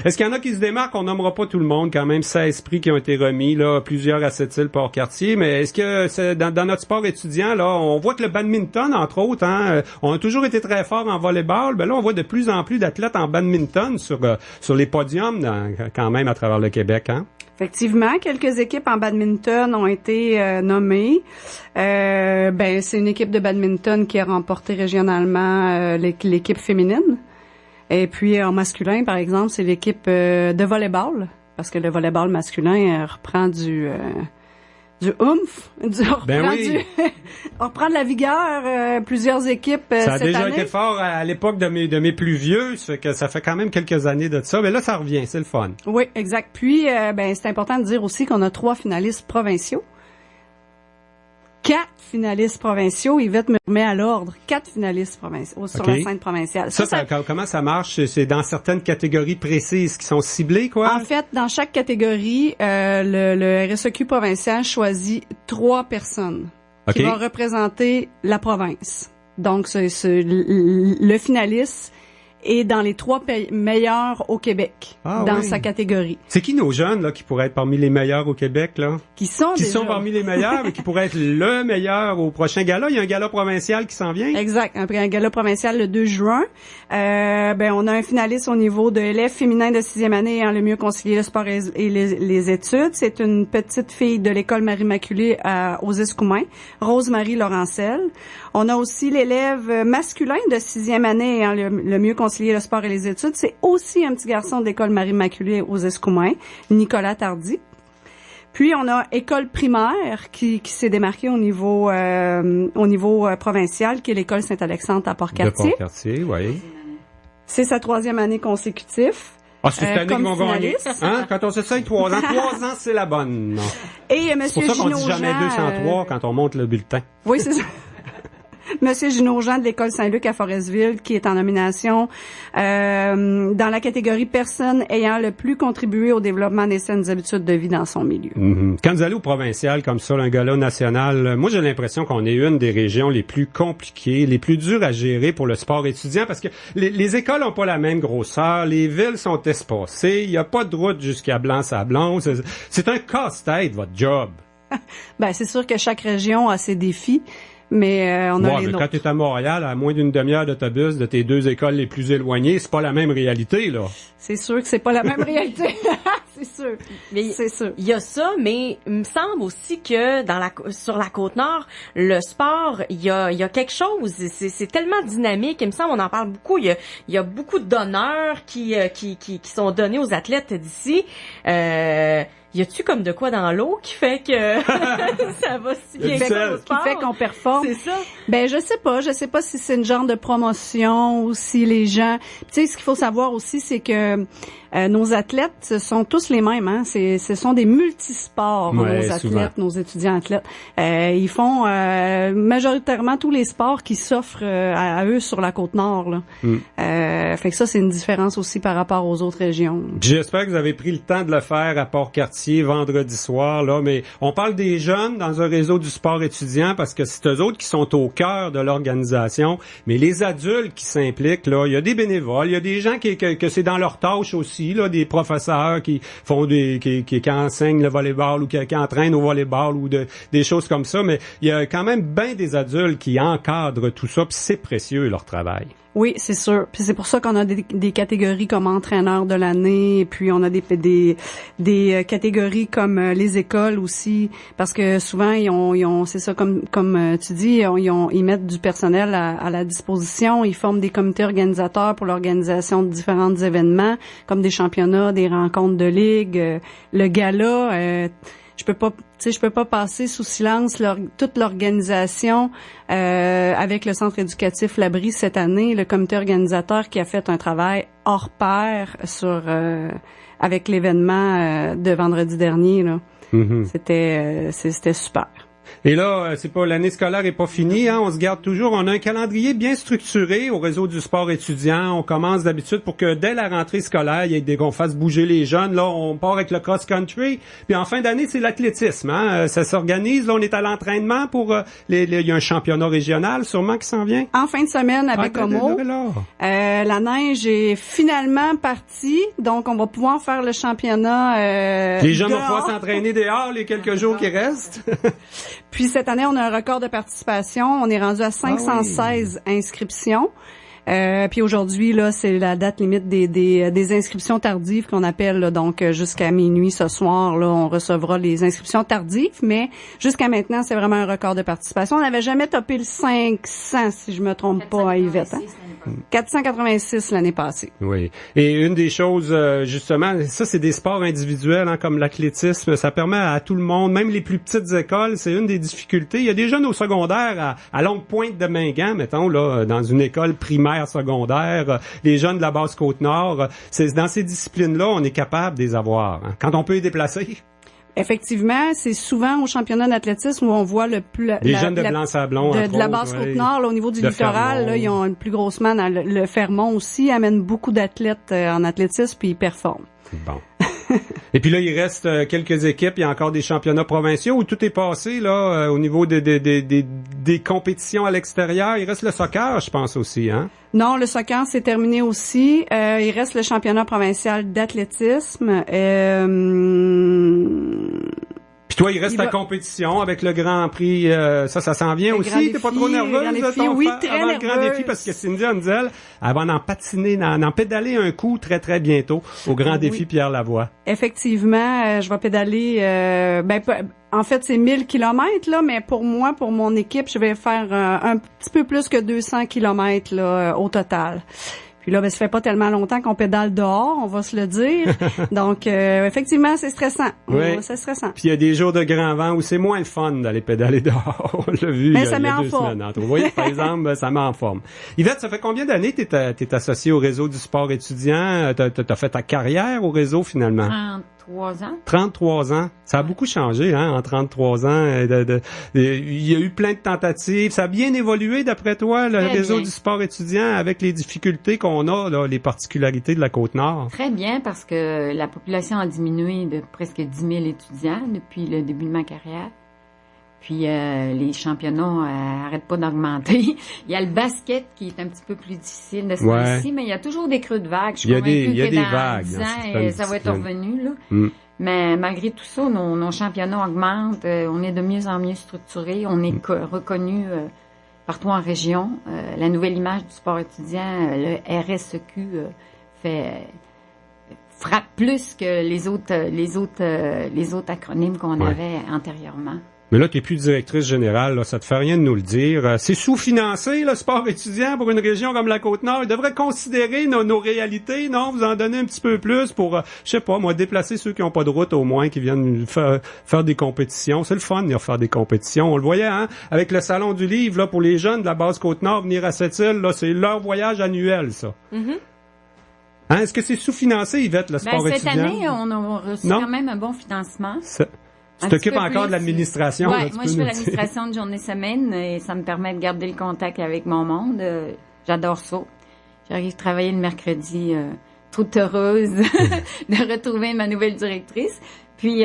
Est-ce qu'il y en a qui se démarquent? On nommera pas tout le monde, quand même 16 prix qui ont été remis, là, plusieurs à cette île Port-Cartier, mais est-ce que c'est dans notre sport étudiant, là, on voit que le badminton, entre autres, hein, on a toujours été très fort en volleyball, ben là, on voit de plus en plus d'athlètes en badminton sur les podiums, quand même, à travers le Québec, hein? Effectivement, quelques équipes en badminton ont été nommées. C'est une équipe de badminton qui a remporté régionalement l'équipe féminine. Et puis en masculin, par exemple, c'est l'équipe de volleyball, parce que le volleyball masculin reprend du oomph, on reprend de la vigueur. Plusieurs équipes ça a cette déjà année. été fort à l'époque de mes plus vieux, ça fait quand même quelques années de ça, mais là ça revient, c'est le fun. Oui, exact. Puis c'est important de dire aussi qu'on a 3 finalistes provinciaux. 4 finalistes provinciaux. Yvette me remet à l'ordre. 4 finalistes provinciaux sur la scène provinciale. Comment ça marche? C'est dans certaines catégories précises qui sont ciblées, quoi? En fait, dans chaque catégorie, le RSEQ provincial choisit 3 personnes qui vont représenter la province. Donc, le finaliste est dans les 3 meilleurs au Québec dans sa catégorie. C'est qui nos jeunes là qui pourraient être parmi les meilleurs au Québec là? Qui sont parmi les meilleurs et qui pourraient être le meilleur au prochain gala. Il y a un gala provincial qui s'en vient. Exact, un gala provincial le 2 juin. On a un finaliste au niveau de élèves féminins de 6e année ayant le mieux concilié le sport et les études. C'est une petite fille de l'école Marie-Immaculée aux Escoumins, Rose-Marie Laurencel. On a aussi l'élève masculin de 6e année ayant le mieux concilié le sport et les études. C'est aussi un petit garçon de l'école Marie-Immaculée aux Escoumins, Nicolas Tardy. Puis on a école primaire qui s'est démarquée au niveau provincial, qui est l'école Saint-Alexandre à Port-Cartier. De Port-Cartier, oui. C'est sa 3e année consécutive. Ah, c'est cette année qu'ils vont gagner. Hein? Quand on se sait 3 ans. 3 ans, c'est la bonne. Non. Et Monsieur C'est pour ça qu'on Gino dit jamais 203 quand on monte le bulletin. Oui, c'est ça. Monsieur Gino Jean de l'école Saint-Luc à Forestville, qui est en nomination dans la catégorie personne ayant le plus contribué au développement des saines habitudes de vie dans son milieu. Mm-hmm. Quand vous allez au provincial comme ça, un gala national, moi j'ai l'impression qu'on est une des régions les plus compliquées, les plus dures à gérer pour le sport étudiant, parce que les écoles ont pas la même grosseur, les villes sont espacées, il y a pas de route jusqu'à Blanc-Sablon, c'est un casse-tête votre job. C'est sûr que chaque région a ses défis. Mais on a les nôtres. Quand tu es à Montréal, à moins d'une demi-heure d'autobus de tes 2 écoles les plus éloignées, c'est pas la même réalité, là. C'est sûr que c'est pas la même réalité. C'est sûr. Mais c'est sûr. Il y a ça, mais il me semble aussi que sur la Côte-Nord, le sport, il y a quelque chose. C'est tellement dynamique. Il me semble, on en parle beaucoup. Il y a beaucoup d'honneurs qui sont donnés aux athlètes d'ici. y a-tu comme de quoi dans l'eau qui fait que ça va si bien qui fait qu'on performe? C'est ça. Ben, je sais pas si c'est une genre de promotion ou si les gens, tu sais, ce qu'il faut savoir aussi, c'est que nos athlètes, ce sont tous les mêmes, hein. Ce sont des multisports, nos athlètes, souvent. nos étudiants athlètes. Ils font majoritairement tous les sports qui s'offrent à eux sur la Côte-Nord, là. Fait que ça, c'est une différence aussi par rapport aux autres régions. J'espère que vous avez pris le temps de le faire à Port-Cartier vendredi soir, là, mais on parle des jeunes dans un réseau du sport étudiant parce que c'est eux autres qui sont au cœur de l'organisation, mais les adultes qui s'impliquent, là, il y a des bénévoles, il y a des gens que c'est dans leur tâche aussi, là, des professeurs qui font qui enseignent le volleyball ou qui entraînent au volleyball ou des choses comme ça, mais il y a quand même bien des adultes qui encadrent tout ça, puis c'est précieux leur travail. Oui, c'est sûr. Puis c'est pour ça qu'on a des catégories comme entraîneur de l'année, et puis on a des catégories comme les écoles aussi, parce que souvent ils ont c'est ça comme tu dis, ils mettent du personnel à la disposition, ils forment des comités organisateurs pour l'organisation de différents événements, comme des championnats, des rencontres de ligue, le gala. Je peux pas passer sous silence toute l'organisation avec le centre éducatif Labrie cette année, le comité organisateur qui a fait un travail hors pair avec l'événement de vendredi dernier là. C'était super. Et là, c'est pas l'année scolaire est pas finie, hein, on se garde toujours. On a un calendrier bien structuré au réseau du sport étudiant. On commence d'habitude pour que dès la rentrée scolaire, qu'on fasse bouger les jeunes. Là, on part avec le cross-country. Puis en fin d'année, c'est l'athlétisme. Hein. Ça s'organise. Là, on est à l'entraînement pour il y a un championnat régional sûrement qui s'en vient. En fin de semaine à Bécomo. La neige est finalement partie, donc on va pouvoir faire le championnat. Les jeunes vont pouvoir s'entraîner dehors les quelques jours qui restent. Puis cette année, on a un record de participation. On est rendu à 516 inscriptions. Puis aujourd'hui, là, c'est la date limite des inscriptions tardives qu'on appelle. Là, donc, jusqu'à minuit ce soir, là, on recevra les inscriptions tardives. Mais jusqu'à maintenant, c'est vraiment un record de participation. On n'avait jamais topé le 500, si je me trompe pas, à Yvette. Hein? 486 l'année passée. Oui. Et une des choses, justement, ça, c'est des sports individuels, hein, comme l'athlétisme. Ça permet à tout le monde, même les plus petites écoles, c'est une des difficultés. Il y a des jeunes au secondaire à Longue Pointe de Mingan, mettons, là, dans une école primaire, secondaire, les jeunes de la Basse-Côte-Nord. C'est dans ces disciplines-là, on est capable de les avoir. Hein, quand on peut les déplacer. Effectivement, c'est souvent au championnat d'athlétisme où on voit les jeunes de Blanc-Sablon de la Basse-Côte-Nord, là, au niveau du littoral, là, ils ont une plus grosse manne. Le Fermont aussi amène beaucoup d'athlètes en athlétisme puis ils performent. Bon. Et puis là, il reste quelques équipes. Il y a encore des championnats provinciaux où tout est passé là au niveau des compétitions à l'extérieur. Il reste le soccer, je pense aussi, hein? Non, le soccer, c'est terminé aussi. Il reste le championnat provincial d'athlétisme. Puis toi, il reste la compétition avec le Grand Prix. Ça s'en vient aussi. T'es pas trop nerveuse? Oui, très avant nerveuse. Le Grand Défi, parce que Cindy Hanzel, elle va en patiner, en pédaler un coup très, très bientôt au Grand Défi Pierre Lavoie. Effectivement, je vais pédaler... en fait, c'est 1000 kilomètres, là, mais pour moi, pour mon équipe, je vais faire un petit peu plus que 200 kilomètres là, au total. Puis là, ça fait pas tellement longtemps qu'on pédale dehors, on va se le dire. Donc, effectivement, c'est stressant. Oui. C'est stressant. Puis il y a des jours de grand vent où c'est moins le fun d'aller pédaler dehors. On l'a vu il y a 2 semaines. Vous voyez, par exemple, ça met en forme. Yvette, ça fait combien d'années que t'es associée au réseau du sport étudiant? T'as fait ta carrière au réseau, finalement? 33 ans. 33 ans. Ça a beaucoup changé, hein, en 33 ans. Il y a eu plein de tentatives. Ça a bien évolué, d'après toi, le réseau du sport étudiant, avec les difficultés qu'on a, là, les particularités de la Côte-Nord? Très bien, parce que la population a diminué de presque 10 000 étudiants depuis le début de ma carrière. Puis les championnats arrêtent pas d'augmenter. Il y a le basket qui est un petit peu plus difficile de se faire ici, mais il y a toujours des creux de vagues. Je suis convaincue que dans 10 ans, ça va être revenu, là. Mais malgré tout ça, nos championnats augmentent. On est de mieux en mieux structurés. On est reconnu partout en région. La nouvelle image du sport étudiant, le RSEQ, frappe plus que les autres acronymes qu'on avait antérieurement. Mais là, t'es plus directrice générale, là, ça te fait rien de nous le dire. C'est sous-financé, le sport étudiant pour une région comme la Côte-Nord. Ils devraient considérer nos réalités, non? Vous en donner un petit peu plus pour, je sais pas, moi, déplacer ceux qui ont pas de route au moins, qui viennent faire des compétitions. C'est le fun, venir faire des compétitions. On le voyait, hein? Avec le Salon du Livre, là, pour les jeunes de la base Côte-Nord, venir à cette île, là, c'est leur voyage annuel, ça. Mm-hmm. Hein? Est-ce que c'est sous-financé, Yvette, le sport étudiant? Cette année, on a reçu quand même un bon financement. Tu t'occupes encore de l'administration? Oui, moi je fais l'administration de journée-semaine et ça me permet de garder le contact avec mon monde. J'adore ça. J'arrive à travailler le mercredi, toute heureuse de retrouver ma nouvelle directrice. Puis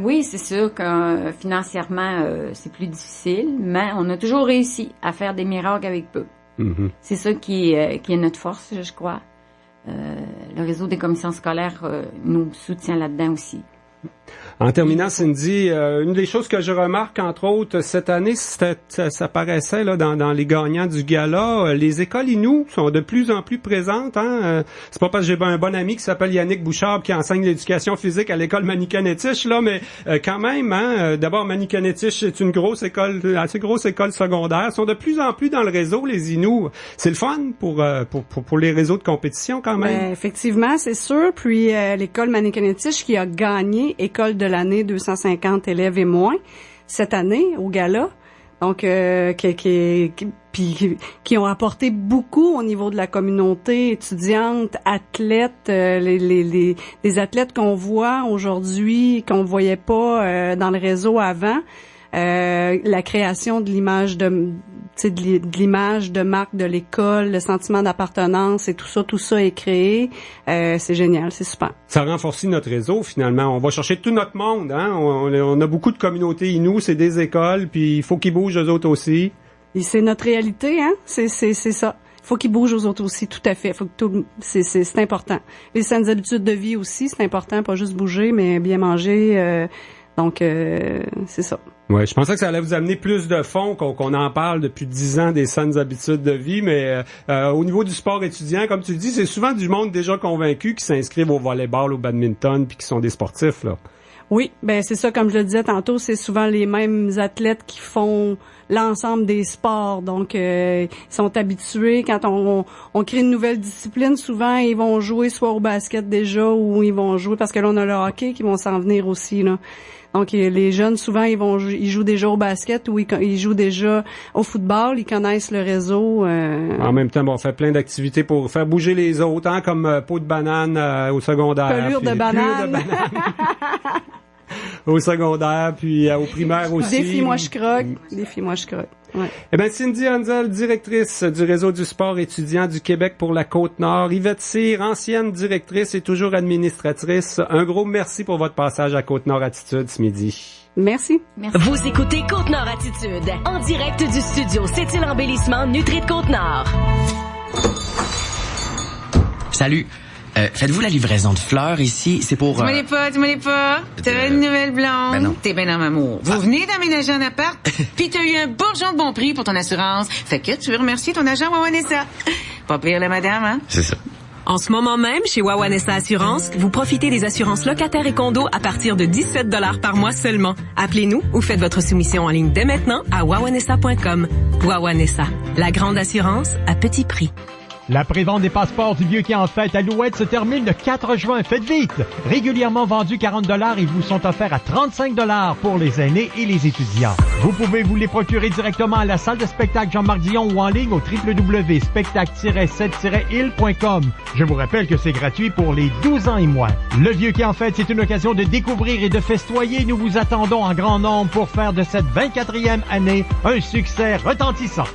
oui, c'est sûr que financièrement, c'est plus difficile, mais on a toujours réussi à faire des miracles avec peu. Mm-hmm. C'est ça qui est notre force, je crois. Le réseau des commissions scolaires nous soutient là-dedans aussi. En terminant, Cindy, une des choses que je remarque, entre autres, cette année, ça paraissait là dans les gagnants du gala, les écoles Innu sont de plus en plus présentes. Hein? C'est pas parce que j'ai un bon ami qui s'appelle Yannick Bouchard qui enseigne l'éducation physique à l'école Manikanetich, là, mais quand même, hein, d'abord Manikanetich, c'est une assez grosse école secondaire. Ils sont de plus en plus dans le réseau, les Innu. C'est le fun pour les réseaux de compétition quand même. Effectivement, c'est sûr. Puis l'école Manikanetich qui a gagné école de l'année 250 élèves et moins cette année au gala. Donc qui ont apporté beaucoup au niveau de la communauté étudiante, athlètes, les athlètes qu'on voit aujourd'hui, qu'on voyait pas dans le réseau avant. La création de l'image de l'image de marque de l'école, le sentiment d'appartenance et tout ça est créé. C'est génial, c'est super. Ça renforce notre réseau finalement. On va chercher tout notre monde. Hein? On a beaucoup de communautés Innu, c'est des écoles, puis il faut qu'ils bougent eux autres aussi. Et c'est notre réalité, hein. C'est ça. Il faut qu'ils bougent aux autres aussi, tout à fait. Faut que c'est important. Les saines habitudes de vie aussi, c'est important, pas juste bouger, mais bien manger. Donc c'est ça. Ouais, je pensais que ça allait vous amener plus de fonds, qu'on en parle depuis 10 ans des saines habitudes de vie, mais au niveau du sport étudiant, comme tu le dis, c'est souvent du monde déjà convaincu qui s'inscrivent au volleyball, au badminton, puis qui sont des sportifs, là. Oui, ben c'est ça, comme je le disais tantôt, c'est souvent les mêmes athlètes qui font l'ensemble des sports. Donc, ils sont habitués. Quand on crée une nouvelle discipline, souvent, ils vont jouer soit au basket déjà ou ils vont jouer, parce que là, on a le hockey qui vont s'en venir aussi, là. Donc, les jeunes, souvent, ils jouent déjà au basket ou ils jouent déjà au football. Ils connaissent le réseau. En même temps, on fait plein d'activités pour faire bouger les autres, hein, comme peau de banane au secondaire. Pelure de banane. Au secondaire, puis au primaire aussi. Défi-moi je croque. Ouais. Eh bien, Cindy Hanzel, directrice du réseau du sport étudiant du Québec pour la Côte-Nord. Yvette Cyr, ancienne directrice et toujours administratrice. Un gros merci pour votre passage à Côte-Nord Attitude ce midi. Merci. Vous écoutez Côte-Nord Attitude, en direct du studio C'est-il Embellissement Nutri de Côte-Nord. Salut. Faites-vous la livraison de fleurs ici? C'est pour... Tu me l'es pas. T'as une nouvelle blonde. Ben non. T'es ben dans amour. Vous venez d'aménager un appart, pis t'as eu un bourgeon de bon prix pour ton assurance. Fait que tu veux remercier ton agent Wawanessa. Pas pire, la madame, hein? C'est ça. En ce moment même, chez Wawanessa Assurance, vous profitez des assurances locataires et condos à partir de 17 $ par mois seulement. Appelez-nous ou faites votre soumission en ligne dès maintenant à wawanessa.com. Wawanessa, la grande assurance à petit prix. La prévente des passeports du Vieux Quai en fête à Louette se termine le 4 juin. Faites vite! Régulièrement vendus 40 $, ils vous sont offerts à 35 $ pour les aînés et les étudiants. Vous pouvez vous les procurer directement à la salle de spectacle Jean-Marc Dion ou en ligne au www.spectacle-7-il.com. Je vous rappelle que c'est gratuit pour les 12 ans et moins. Le Vieux Quai en fête, c'est une occasion de découvrir et de festoyer. Nous vous attendons en grand nombre pour faire de cette 24e année un succès retentissant.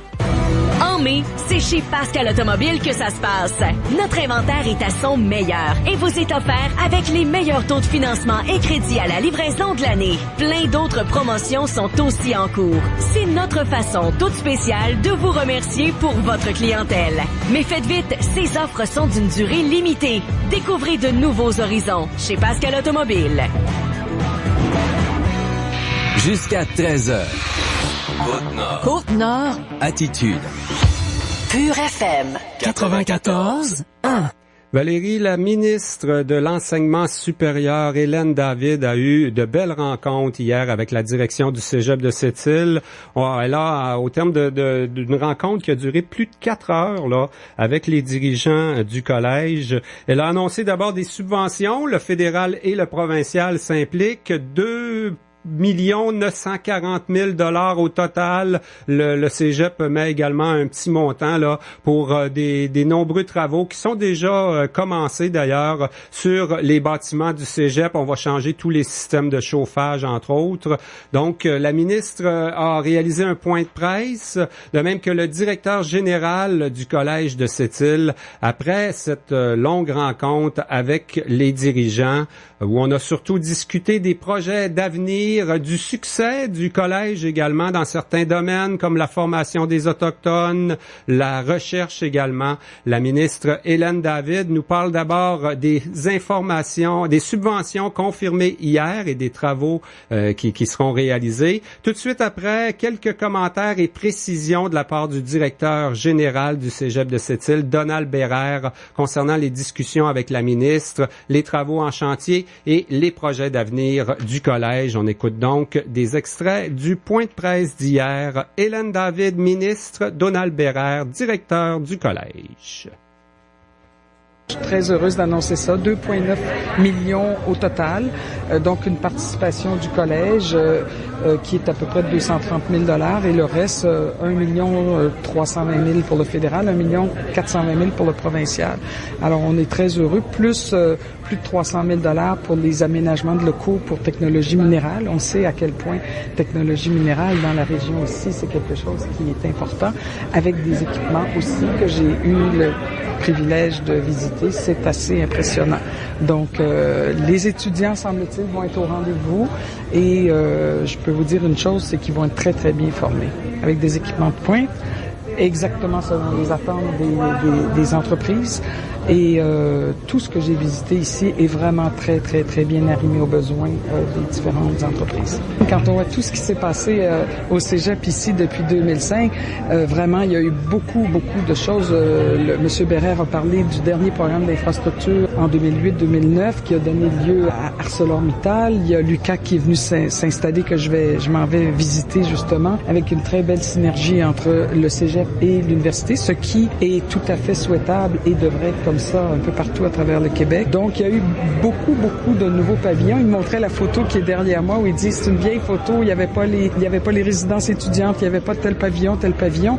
En mai, c'est chez Pascal Automobile que ça se passe. Notre inventaire est à son meilleur et vous est offert avec les meilleurs taux de financement et crédit à la livraison de l'année. Plein d'autres promotions sont aussi en cours. C'est notre façon toute spéciale de vous remercier pour votre clientèle. Mais faites vite, ces offres sont d'une durée limitée. Découvrez de nouveaux horizons chez Pascal Automobile. Jusqu'à 13h. Côte-Nord. Côte-Nord. Attitude. Pure FM. 94.1. Valérie, la ministre de l'Enseignement supérieur, Hélène David, a eu de belles rencontres hier avec la direction du Cégep de Sept-Îles. Elle a, au terme d'une rencontre qui a duré plus de 4 heures, là, avec les dirigeants du collège, elle a annoncé d'abord des subventions. Le fédéral et le provincial s'impliquent. 2,940 000 $ au total. Le Cégep met également un petit montant là pour des nombreux travaux qui sont déjà commencés d'ailleurs sur les bâtiments du Cégep. On va changer tous les systèmes de chauffage entre autres. Donc la ministre a réalisé un point de presse, de même que le directeur général du collège de Sept-Îles après cette longue rencontre avec les dirigeants où on a surtout discuté des projets d'avenir, du succès du collège également dans certains domaines comme la formation des Autochtones, la recherche également. La ministre Hélène David nous parle d'abord des informations, des subventions confirmées hier et des travaux qui seront réalisés. Tout de suite après, quelques commentaires et précisions de la part du directeur général du Cégep de Sept-Îles, Donald Bérère, concernant les discussions avec la ministre, les travaux en chantier et les projets d'avenir du collège. On écoute donc des extraits du point de presse d'hier. Hélène David, ministre, Donald Bérère, directeur du collège. Je suis très heureuse d'annoncer ça. 2,9 millions au total. Donc, une participation du collège qui est à peu près de 230 000 $ et le reste, 1 320 000 pour le fédéral, 1 420 000 pour le provincial. Alors, on est très heureux. Plus de 300 000 $ pour les aménagements de locaux pour technologie minérale. On sait à quel point technologie minérale dans la région aussi, c'est quelque chose qui est important, avec des équipements aussi que j'ai eu le privilège de visiter. C'est assez impressionnant. Donc, les étudiants, semble-t-il, vont être au rendez-vous et je peux vous dire une chose, c'est qu'ils vont être très, très bien formés, avec des équipements de pointe, exactement selon les attentes des entreprises. Et tout ce que j'ai visité ici est vraiment très, très, très bien arrimé aux besoins des différentes entreprises. Quand on voit tout ce qui s'est passé au Cégep ici depuis 2005, vraiment, il y a eu beaucoup de choses. M. Bérère a parlé du dernier programme d'infrastructure en 2008-2009 qui a donné lieu à ArcelorMittal. Il y a Lucas qui est venu s'installer, que je m'en vais visiter justement, avec une très belle synergie entre le Cégep et l'université, ce qui est tout à fait souhaitable et devrait être comme ça un peu partout à travers le Québec. Donc, il y a eu beaucoup de nouveaux pavillons. Il montrait la photo qui est derrière moi où il dit c'est une vieille photo, il y avait pas les résidences étudiantes, il y avait pas tel pavillon.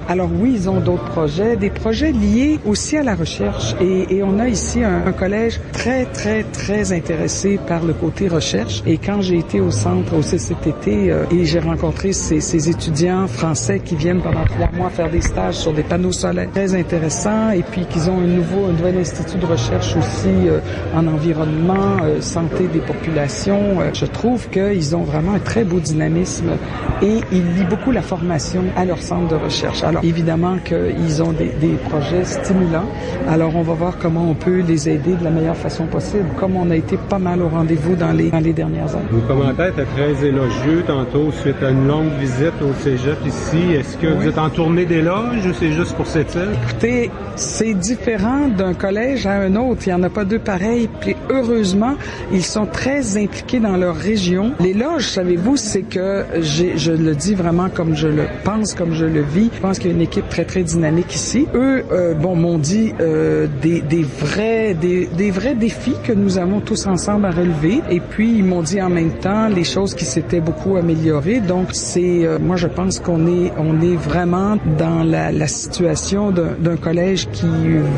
Alors oui, ils ont d'autres projets, des projets liés aussi à la recherche et on a ici un collège très, très, très intéressé par le côté recherche. Et quand j'ai été au centre, au CCTT, et j'ai rencontré ces étudiants français qui viennent pendant 3 mois faire des stages sur des panneaux solaires très intéressants et puis qu'ils ont un nouvel institut de recherche aussi en environnement, santé des populations. Je trouve qu'ils ont vraiment un très beau dynamisme et ils lient beaucoup la formation à leur centre de recherche. Alors, évidemment qu'ils ont des projets stimulants. Alors, on va voir comment on peut les aider de la meilleure façon possible, comme on a été pas mal au rendez-vous dans les dernières années. Vos commentaires étaient très élogieux tantôt suite à une longue visite au Cégep ici. Est-ce que vous êtes en tournée d'éloges ou c'est juste pour cette île? Écoutez, c'est différent d'un collège à un autre. Il n'y en a pas deux pareils. Puis heureusement, ils sont très impliqués dans leur région. L'éloge, savez-vous, c'est que je le dis vraiment comme je le pense, comme je le vis. Je pense qu'il y a une équipe très, très dynamique ici. Eux, m'ont dit des vrais défis que nous avons tous ensemble à relever. Et puis, ils m'ont dit en même temps les choses qui s'étaient beaucoup améliorées. Donc, moi, je pense qu'on est vraiment dans la situation d'un collège qui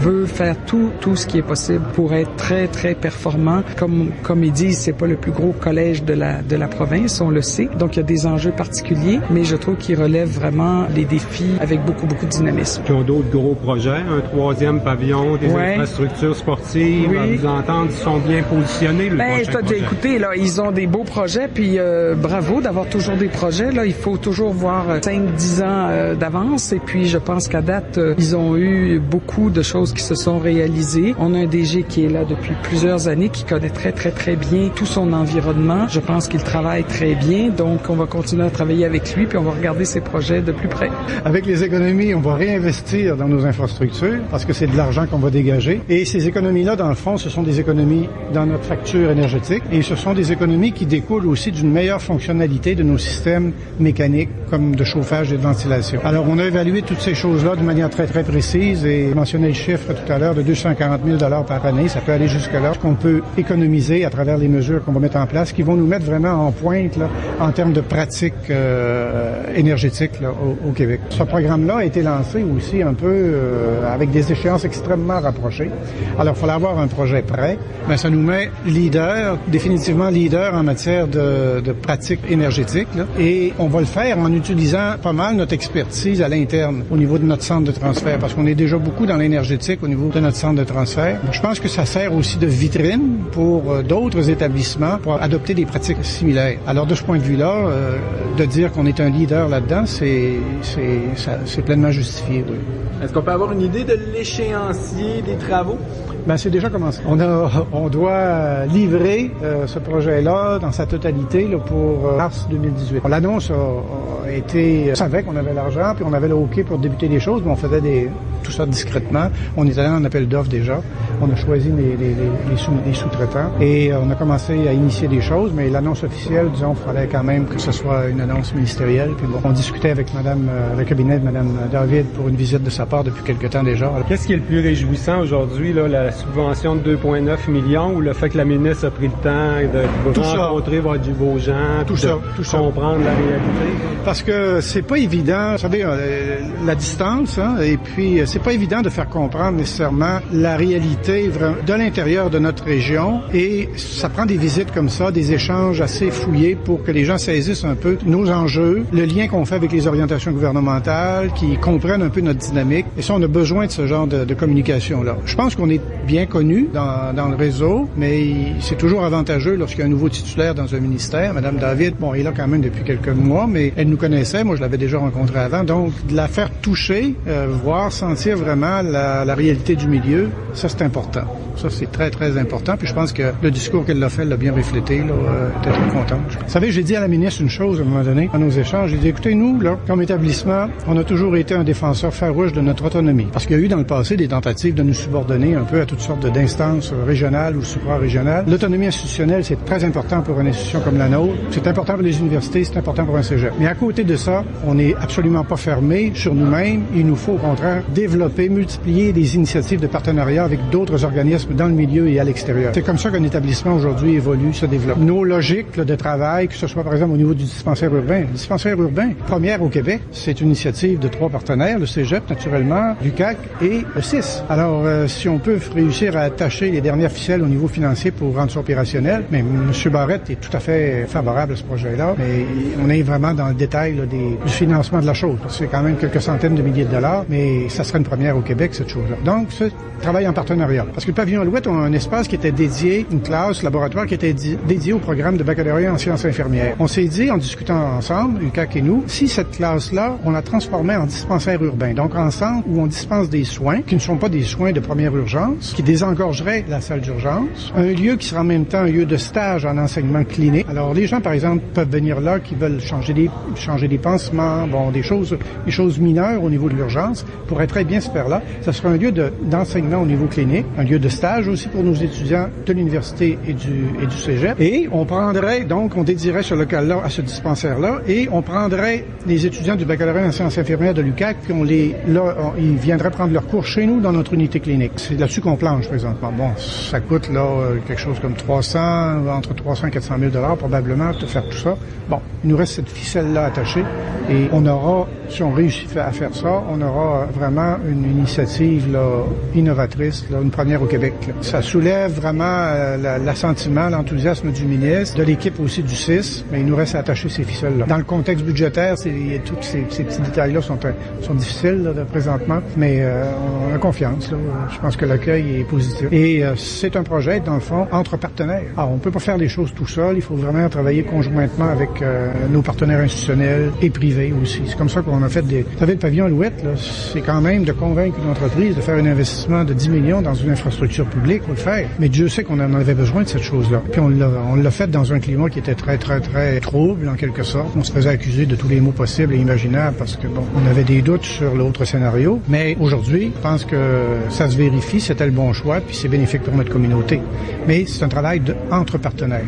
veut faire tout ce qui est possible pour être très, très performant. Comme ils disent, c'est pas le plus gros collège de la province, on le sait. Donc, il y a des enjeux particuliers, mais je trouve qu'ils relèvent vraiment les défis avec beaucoup de dynamisme. Ils ont d'autres gros projets, un 3e pavillon, des infrastructures sportives, à vous entendre, ils sont bien positionnés. Écoutez, là, ils ont des beaux projets, puis bravo d'avoir toujours des projets. Là, il faut toujours voir 5-10 ans d'avance, et puis je pense qu'à date, ils ont eu beaucoup de choses qui se sont réalisées. On a un DG qui est là depuis plusieurs années, qui connaît très, très, très bien tout son environnement. Je pense qu'il travaille très bien, donc on va continuer à travailler avec lui, puis on va regarder ses projets de plus près. Avec les économies, on va réinvestir dans nos infrastructures, parce que c'est de l'argent qu'on va dégager. Et ces économies-là, dans le fond, ce sont des économies dans notre facture énergétique, et ce sont des économies qui découlent aussi d'une meilleure fonctionnalité de nos systèmes mécaniques, comme de chauffage et de ventilation. Alors, on a évalué toutes ces choses-là de manière très, très précise, et mentionné le chiffre tout à l'heure de 240 000 $ par année. Ça peut aller jusque-là, qu'on peut économiser à travers les mesures qu'on va mettre en place, qui vont nous mettre vraiment en pointe là, en termes de pratiques énergétiques là, au Québec. Ce programme-là a été lancé aussi un peu avec des échéances extrêmement rapprochées. Alors, il fallait avoir un projet prêt, mais ça nous met définitivement leader en matière de pratiques énergétiques, là, et on va le faire en utilisant pas mal notre expertise à l'interne au niveau de notre centre de transfert, parce qu'on est déjà beaucoup dans l'énergétique au niveau de notre centre de transfert. Je pense que ça sert aussi de vitrine pour d'autres établissements pour adopter des pratiques similaires. Alors, de ce point de vue-là, de dire qu'on est un leader là-dedans, c'est pleinement justifié, oui. Est-ce qu'on peut avoir une idée de l'échéancier des travaux? Ben, c'est déjà commencé. On doit livrer ce projet-là dans sa totalité là, pour mars 2018. L'annonce a été... On savait qu'on avait l'argent, puis on avait le OK pour débuter des choses, mais on faisait tout ça discrètement. On est allé en appel d'offres déjà. On a choisi les sous-traitants et on a commencé à initier des choses, mais l'annonce officielle, disons, il fallait quand même que ce soit une annonce ministérielle. Puis bon, on discutait avec le cabinet de Mme David pour une visite de sa part depuis quelque temps déjà. Qu'est-ce qui est le plus réjouissant aujourd'hui, là, la subvention de 2,9 millions ou le fait que la ministre a pris le temps de rencontrer du beau gens, tout ça, comprendre la réalité? Parce que c'est pas évident, vous savez, la distance, hein, et puis c'est pas évident de faire comprendre nécessairement la réalité de l'intérieur de notre région, et ça prend des visites comme ça, des échanges assez fouillés pour que les gens saisissent un peu nos enjeux, le lien qu'on fait avec les orientations gouvernementales, qu'ils comprennent un peu notre dynamique, et ça, on a besoin de ce genre de communication-là. Je pense qu'on est bien connu dans le réseau, mais c'est toujours avantageux lorsqu'il y a un nouveau titulaire dans un ministère. Madame David, bon, elle est là quand même depuis quelques mois, mais elle nous connaissait, moi je l'avais déjà rencontrée avant, donc de la faire toucher, voir, sentir vraiment la réalité du milieu, ça c'est important. Ça c'est très très important, puis je pense que le discours qu'elle l'a fait l'a bien reflété, là, j'étais très content. Vous savez, j'ai dit à la ministre une chose à un moment donné, à nos échanges, j'ai dit, écoutez, nous, là, comme établissement, on a toujours été un défenseur farouche de notre autonomie, parce qu'il y a eu dans le passé des tentatives de nous subordonner un peu à toutes sortes d'instances régionales ou supra-régionales. L'autonomie institutionnelle, c'est très important pour une institution comme la nôtre, c'est important pour les universités, c'est important pour un cégep. Mais à côté de ça, on n'est absolument pas fermé sur nous-mêmes. Il nous faut au contraire développer, multiplier des initiatives de partenariat avec d'autres organismes dans le milieu et à l'extérieur. C'est comme ça qu'un établissement aujourd'hui évolue, se développe. Nos logiques là, de travail, que ce soit par exemple au niveau du dispensaire urbain. Le dispensaire urbain, première au Québec, c'est une initiative de 3 partenaires, le cégep naturellement, l'UQAC et le CIS. Alors, si on peut réussir à attacher les dernières ficelles au niveau financier pour rendre ça opérationnel, mais M. Barrette est tout à fait favorable à ce projet-là, mais on est vraiment dans le détail là, du financement de la chose. C'est quand même quelques centaines de milliers de dollars, mais ça serait une première au Québec, cette chose-là. Donc, ce travail en partenariat. Parce que le pavillon Alouette a un espace qui était dédié, une classe, laboratoire qui était dédié au programme de baccalauréat en sciences infirmières. On s'est dit, en discutant ensemble, UQAC et nous, si cette classe-là, on la transformait en dispensaire urbain, donc en centre où on dispense des soins, qui ne sont pas des soins de première urgence, qui désengorgerait la salle d'urgence, un lieu qui sera en même temps un lieu de stage en enseignement clinique. Alors, les gens, par exemple, peuvent venir là, qui veulent changer des pansements, bon, des choses mineures au niveau de l'urgence, pourraient très bien se faire là. Ça sera un lieu d'enseignement au niveau clinique, un lieu de stage aussi pour nos étudiants de l'université et du cégep. Et on prendrait, donc, on dédierait ce local-là à ce dispensaire-là, et on prendrait les étudiants du baccalauréat en sciences infirmières de l'UQAC, puis ils viendraient prendre leur cours chez nous dans notre unité clinique. C'est là-dessus qu'on planche présentement. Bon, ça coûte là quelque chose comme entre 300 et 400 000 $ probablement de faire tout ça. Bon, il nous reste cette ficelle-là attachée, et on aura, si on réussit à faire ça, on aura vraiment vraiment une initiative là, innovatrice, là, une première au Québec. Là. Ça soulève vraiment l'assentiment, l'enthousiasme du ministre, de l'équipe aussi du CIS, mais il nous reste à attacher ces ficelles-là. Dans le contexte budgétaire, tous ces petits détails-là sont difficiles là, présentement, mais on a confiance. Là. Je pense que l'accueil est positif. Et c'est un projet, dans le fond, entre partenaires. Alors, on peut pas faire les choses tout seul, il faut vraiment travailler conjointement avec nos partenaires institutionnels et privés aussi. C'est comme ça qu'on a fait Vous savez, le pavillon Alouette, là, c'est quand même de convaincre une entreprise de faire un investissement de 10 millions dans une infrastructure publique, on le fait. Mais Dieu sait qu'on en avait besoin de cette chose-là. Puis on l'a fait dans un climat qui était très, très, très trouble, en quelque sorte. On se faisait accuser de tous les maux possibles et imaginables parce que, bon, on avait des doutes sur l'autre scénario. Mais aujourd'hui, je pense que ça se vérifie, c'était le bon choix, puis c'est bénéfique pour notre communauté. Mais c'est un travail entre partenaires.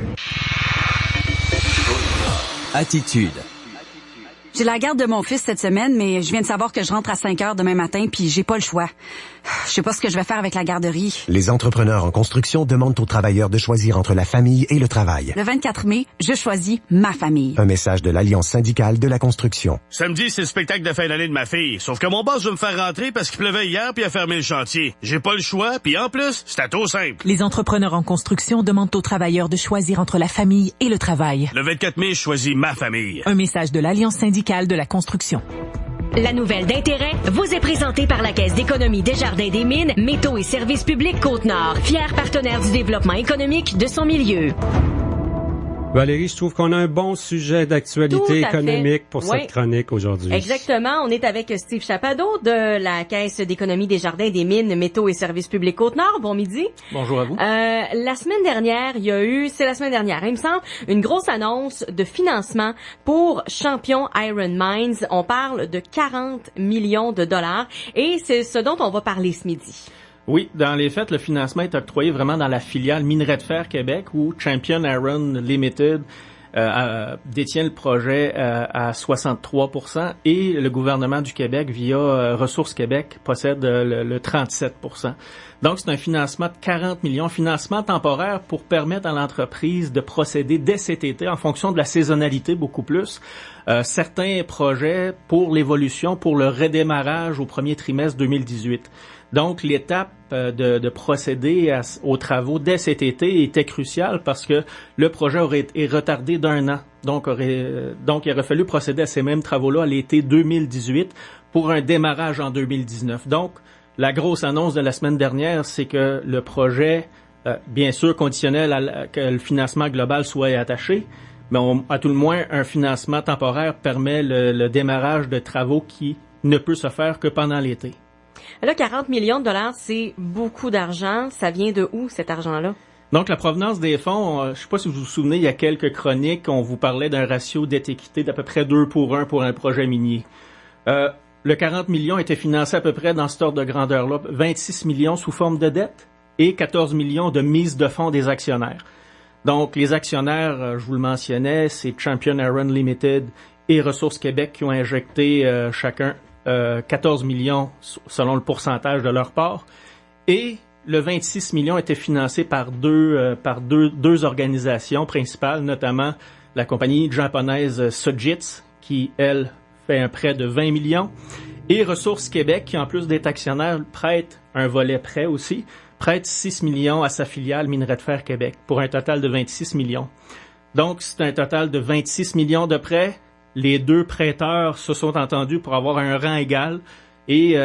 Attitude. J'ai la garde de mon fils cette semaine, mais je viens de savoir que je rentre à 5 heures demain matin, puis j'ai pas le choix. Je sais pas ce que je vais faire avec la garderie. Les entrepreneurs en construction demandent aux travailleurs de choisir entre la famille et le travail. Le 24 mai, je choisis ma famille. Un message de l'Alliance syndicale de la construction. Samedi, c'est le spectacle de fin d'année de ma fille. Sauf que mon boss veut me faire rentrer parce qu'il pleuvait hier puis a fermé le chantier. J'ai pas le choix, puis en plus, c'est tout simple. Les entrepreneurs en construction demandent aux travailleurs de choisir entre la famille et le travail. Le 24 mai, je choisis ma famille. Un message de l'Alliance syndicale de la construction. La nouvelle d'intérêt vous est présentée par la Caisse d'économie Desjardins des Mines, Métaux et Services publics Côte-Nord, fier partenaire du développement économique de son milieu. Valérie, je trouve qu'on a un bon sujet d'actualité économique pour cette chronique aujourd'hui. Exactement. On est avec Steve Chappado de la Caisse d'économie des Jardins des Mines, Métaux et Services publics Côte-Nord. Bon midi. Bonjour à vous. La semaine dernière, c'est la semaine dernière, il me semble, une grosse annonce de financement pour Champion Iron Mines. On parle de 40 millions de dollars et c'est ce dont on va parler ce midi. Oui, dans les faits, le financement est octroyé vraiment dans la filiale Minerais de Fer Québec où Champion Iron Limited détient le projet à 63% et le gouvernement du Québec, via Ressources Québec, possède le 37%. Donc, c'est un financement de 40 millions, financement temporaire pour permettre à l'entreprise de procéder dès cet été en fonction de la saisonnalité beaucoup plus. Certains projets pour l'évolution, pour le redémarrage au premier trimestre 2018. Donc, l'étape de procéder aux travaux dès cet été était cruciale parce que le projet aurait été retardé d'1 an. Donc, il aurait fallu procéder à ces mêmes travaux-là à l'été 2018 pour un démarrage en 2019. Donc, la grosse annonce de la semaine dernière, c'est que le projet, bien sûr conditionnel à que le financement global soit attaché, mais à tout le moins, un financement temporaire permet le démarrage de travaux qui ne peut se faire que pendant l'été. Là, 40 millions de dollars, c'est beaucoup d'argent. Ça vient de où, cet argent-là? Donc, la provenance des fonds, je ne sais pas si vous vous souvenez, il y a quelques chroniques, on vous parlait d'un ratio dette-équité d'à peu près 2-1 pour un projet minier. Le 40 millions était financé à peu près dans cet ordre de grandeur-là, 26 millions sous forme de dette et 14 millions de mise de fonds des actionnaires. Donc, les actionnaires, je vous le mentionnais, c'est Champion Iron Limited et Ressources Québec qui ont injecté chacun 14 millions selon le pourcentage de leur part. Et le 26 millions était financé par deux organisations principales, notamment la compagnie japonaise Sojitz, qui, elle, fait un prêt de 20 millions, et Ressources Québec, qui, en plus d'être actionnaire, prête un volet prêt aussi, prête 6 millions à sa filiale Minerais de Fer Québec, pour un total de 26 millions. Donc, c'est un total de 26 millions de prêts. Les deux prêteurs se sont entendus pour avoir un rang égal et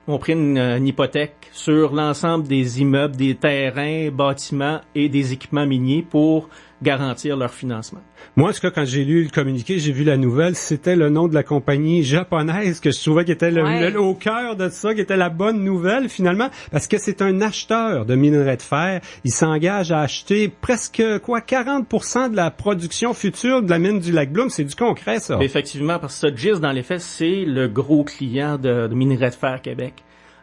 ont pris une hypothèque sur l'ensemble des immeubles, des terrains, bâtiments et des équipements miniers pour garantir leur financement. Moi, en tout cas, quand j'ai lu le communiqué, j'ai vu la nouvelle, c'était le nom de la compagnie japonaise que je trouvais qui était au cœur de ça, qui était la bonne nouvelle finalement, parce que c'est un acheteur de minerais de fer. Il s'engage à acheter presque 40% de la production future de la mine du Lac-Bloom. C'est du concret, ça. Effectivement, parce que Sojitz, dans les faits, c'est le gros client de Minerais de Fer Québec.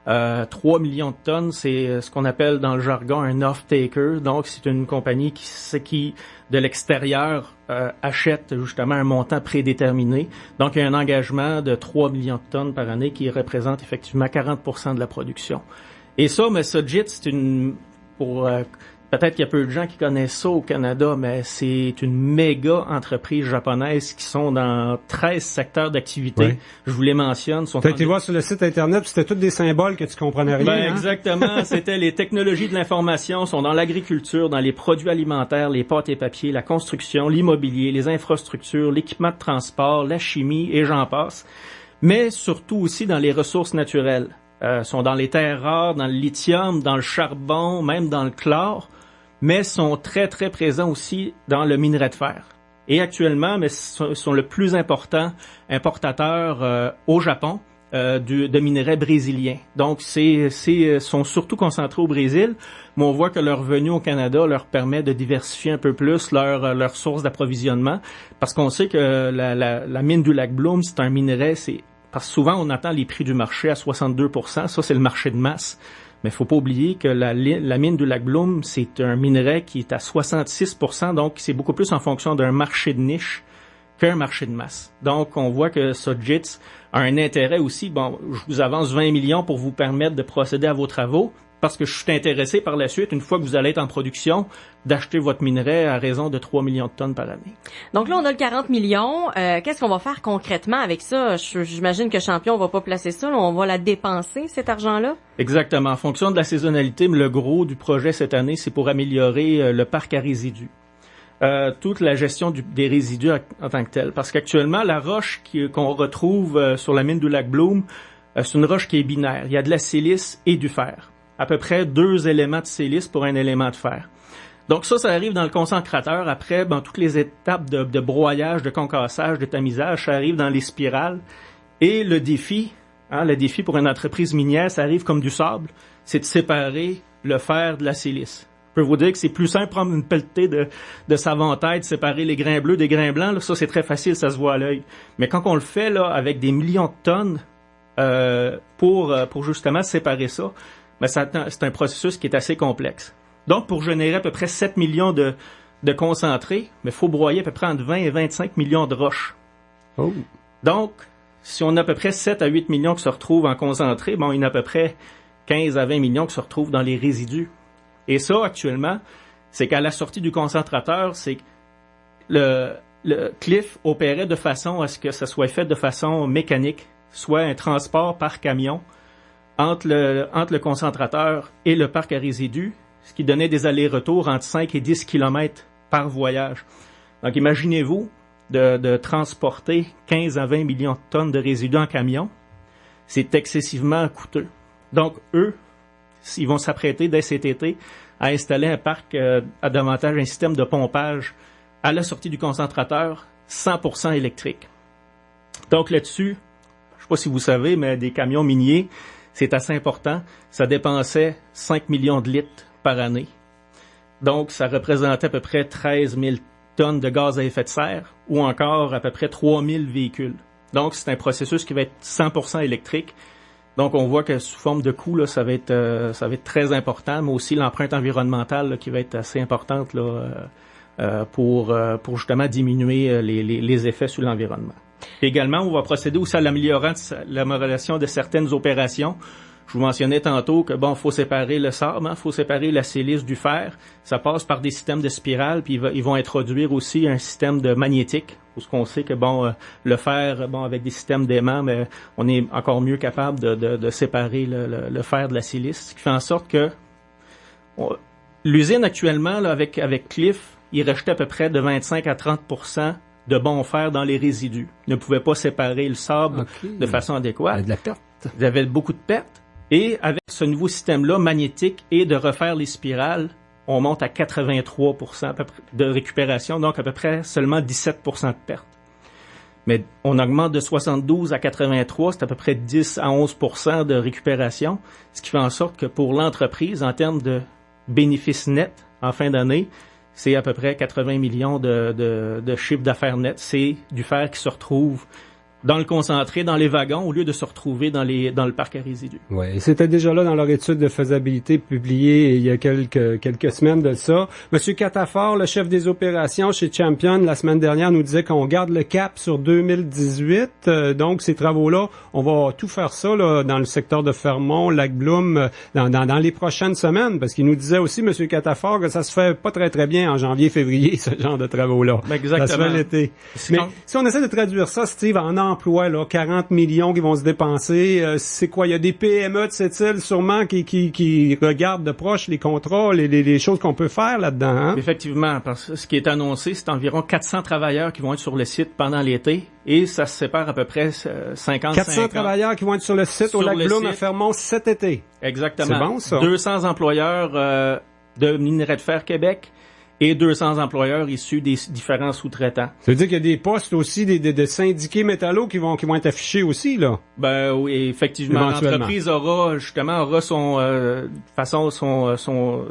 3 millions de tonnes, c'est ce qu'on appelle dans le jargon un off-taker. Donc, c'est une compagnie qui de l'extérieur, achète justement un montant prédéterminé. Donc, il y a un engagement de 3 millions de tonnes par année qui représente effectivement 40% de la production. Et ça, mais Sojitz, Peut-être qu'il y a peu de gens qui connaissent ça au Canada, mais c'est une méga entreprise japonaise qui sont dans 13 secteurs d'activité. Oui. Je vous les mentionne. Tu as été voir sur le site Internet, c'était tous des symboles que tu comprenais rien. Ben, exactement. C'était les technologies de l'information, sont dans l'agriculture, dans les produits alimentaires, les pâtes et papiers, la construction, l'immobilier, les infrastructures, l'équipement de transport, la chimie et j'en passe. Mais surtout aussi dans les ressources naturelles. Sont dans les terres rares, dans le lithium, dans le charbon, même dans le chlore, mais sont très, très présents aussi dans le minerai de fer. Et actuellement, mais sont le plus important importateur au Japon de minerais brésiliens. Donc, sont surtout concentrés au Brésil, mais on voit que leur revenu au Canada leur permet de diversifier un peu plus leur source d'approvisionnement, parce qu'on sait que la mine du lac Bloom, c'est un minerai, parce que souvent, on attend les prix du marché à 62%. Ça, c'est le marché de masse. Mais il faut pas oublier que la mine du lac Bloom, c'est un minerai qui est à 66%. Donc, c'est beaucoup plus en fonction d'un marché de niche qu'un marché de masse. Donc, on voit que Sojitz a un intérêt aussi. Bon, je vous avance 20 millions pour vous permettre de procéder à vos travaux, parce que je suis intéressé par la suite, une fois que vous allez être en production, d'acheter votre minerai à raison de 3 millions de tonnes par année. Donc là, on a le 40 millions. Qu'est-ce qu'on va faire concrètement avec ça? J'imagine que Champion va pas placer ça. Là, on va la dépenser, cet argent-là? Exactement. En fonction de la saisonnalité, mais le gros du projet cette année, c'est pour améliorer le parc à résidus. Toute la gestion des résidus en tant que tel. Parce qu'actuellement, la roche qu'on retrouve sur la mine du lac Bloom, c'est une roche qui est binaire. Il y a de la silice et du fer. À peu près 2 éléments de silice pour un élément de fer. Donc ça arrive dans le concentrateur. Après, toutes les étapes de broyage, de concassage, de tamisage, ça arrive dans les spirales. Et le défi pour une entreprise minière, ça arrive comme du sable, c'est de séparer le fer de la silice. Je peux vous dire que c'est plus simple de prendre une pelletée de savon taille, de séparer les grains bleus des grains blancs. Là, ça, c'est très facile, ça se voit à l'œil. Mais quand on le fait là avec des millions de tonnes pour justement séparer ça, mais c'est un processus qui est assez complexe. Donc, pour générer à peu près 7 millions de concentrés, mais il faut broyer à peu près entre 20 et 25 millions de roches. Oh. Donc, si on a à peu près 7 à 8 millions qui se retrouvent en concentré, il y en a à peu près 15 à 20 millions qui se retrouvent dans les résidus. Et ça, actuellement, c'est qu'à la sortie du concentrateur, c'est que le Cliff opérait de façon à ce que ça soit fait de façon mécanique, soit un transport par camion, entre le concentrateur et le parc à résidus, ce qui donnait des allers-retours entre 5 et 10 km par voyage. Donc, imaginez-vous de transporter 15 à 20 millions de tonnes de résidus en camion. C'est excessivement coûteux. Donc, eux, ils vont s'apprêter dès cet été à installer un parc à davantage un système de pompage à la sortie du concentrateur 100% électrique. Donc, là-dessus, je ne sais pas si vous savez, mais des camions miniers, c'est assez important. Ça dépensait 5 millions de litres par année. Donc, ça représentait à peu près 13 000 tonnes de gaz à effet de serre ou encore à peu près 3 000 véhicules. Donc, c'est un processus qui va être 100% électrique. Donc, on voit que sous forme de coût, là, ça va être très important, mais aussi l'empreinte environnementale là, qui va être assez importante là, pour justement diminuer les effets sur l'environnement. Également, on va procéder aussi à l'amélioration de certaines opérations. Je vous mentionnais tantôt que il faut séparer le sable, faut séparer la silice du fer. Ça passe par des systèmes de spirales, puis ils vont introduire aussi un système de magnétique, parce qu'on sait que le fer, avec des systèmes d'aimants, mais on est encore mieux capable de séparer le fer de la silice, ce qui fait en sorte que l'usine actuellement là, avec Cliff, il rejetait à peu près de 25 à 30% de bon fer dans les résidus. Ils ne pouvaient pas séparer le sable de façon adéquate. Il y a de la perte. Il y avait beaucoup de pertes. Et avec ce nouveau système-là, magnétique, et de refaire les spirales, on monte à 83% à peu près de récupération, donc à peu près seulement 17% de perte. Mais on augmente de 72 à 83, c'est à peu près 10 à 11% de récupération, ce qui fait en sorte que pour l'entreprise, en termes de bénéfices nets en fin d'année, c'est à peu près 80 millions de chiffre d'affaires net. C'est du fer qui se retrouve dans le concentré, dans les wagons, au lieu de se retrouver dans le parc à résidus. Oui, c'était déjà là dans leur étude de faisabilité publiée il y a quelques semaines de ça. Monsieur Catafort, le chef des opérations chez Champion, la semaine dernière, nous disait qu'on garde le cap sur 2018. Donc, ces travaux-là, on va tout faire ça là, dans le secteur de Fermont, Lac-Bloom, dans les prochaines semaines, parce qu'il nous disait aussi, Monsieur Catafort, que ça se fait pas très, très bien en janvier, février, ce genre de travaux-là. Exactement. Ça se fait l'été. Mais si on essaie de traduire ça, Steve, en emploi, là, 40 millions qui vont se dépenser. C'est quoi? Il y a des PME de cette île sûrement qui regardent de proche les contrats, les choses qu'on peut faire là-dedans. Hein? Effectivement, parce que ce qui est annoncé, c'est environ 400 travailleurs qui vont être sur le site pendant l'été et ça se sépare à peu près 50. 400 travailleurs qui vont être sur le site au Lac-Bloom à Fermont cet été. Exactement. C'est bon, ça. 200 employeurs de Minerais de Fer Québec et 200 employeurs issus des différents sous-traitants. Ça veut dire qu'il y a des postes aussi de syndiqués métallos qui vont être affichés aussi, là? Ben oui, effectivement. L'entreprise aura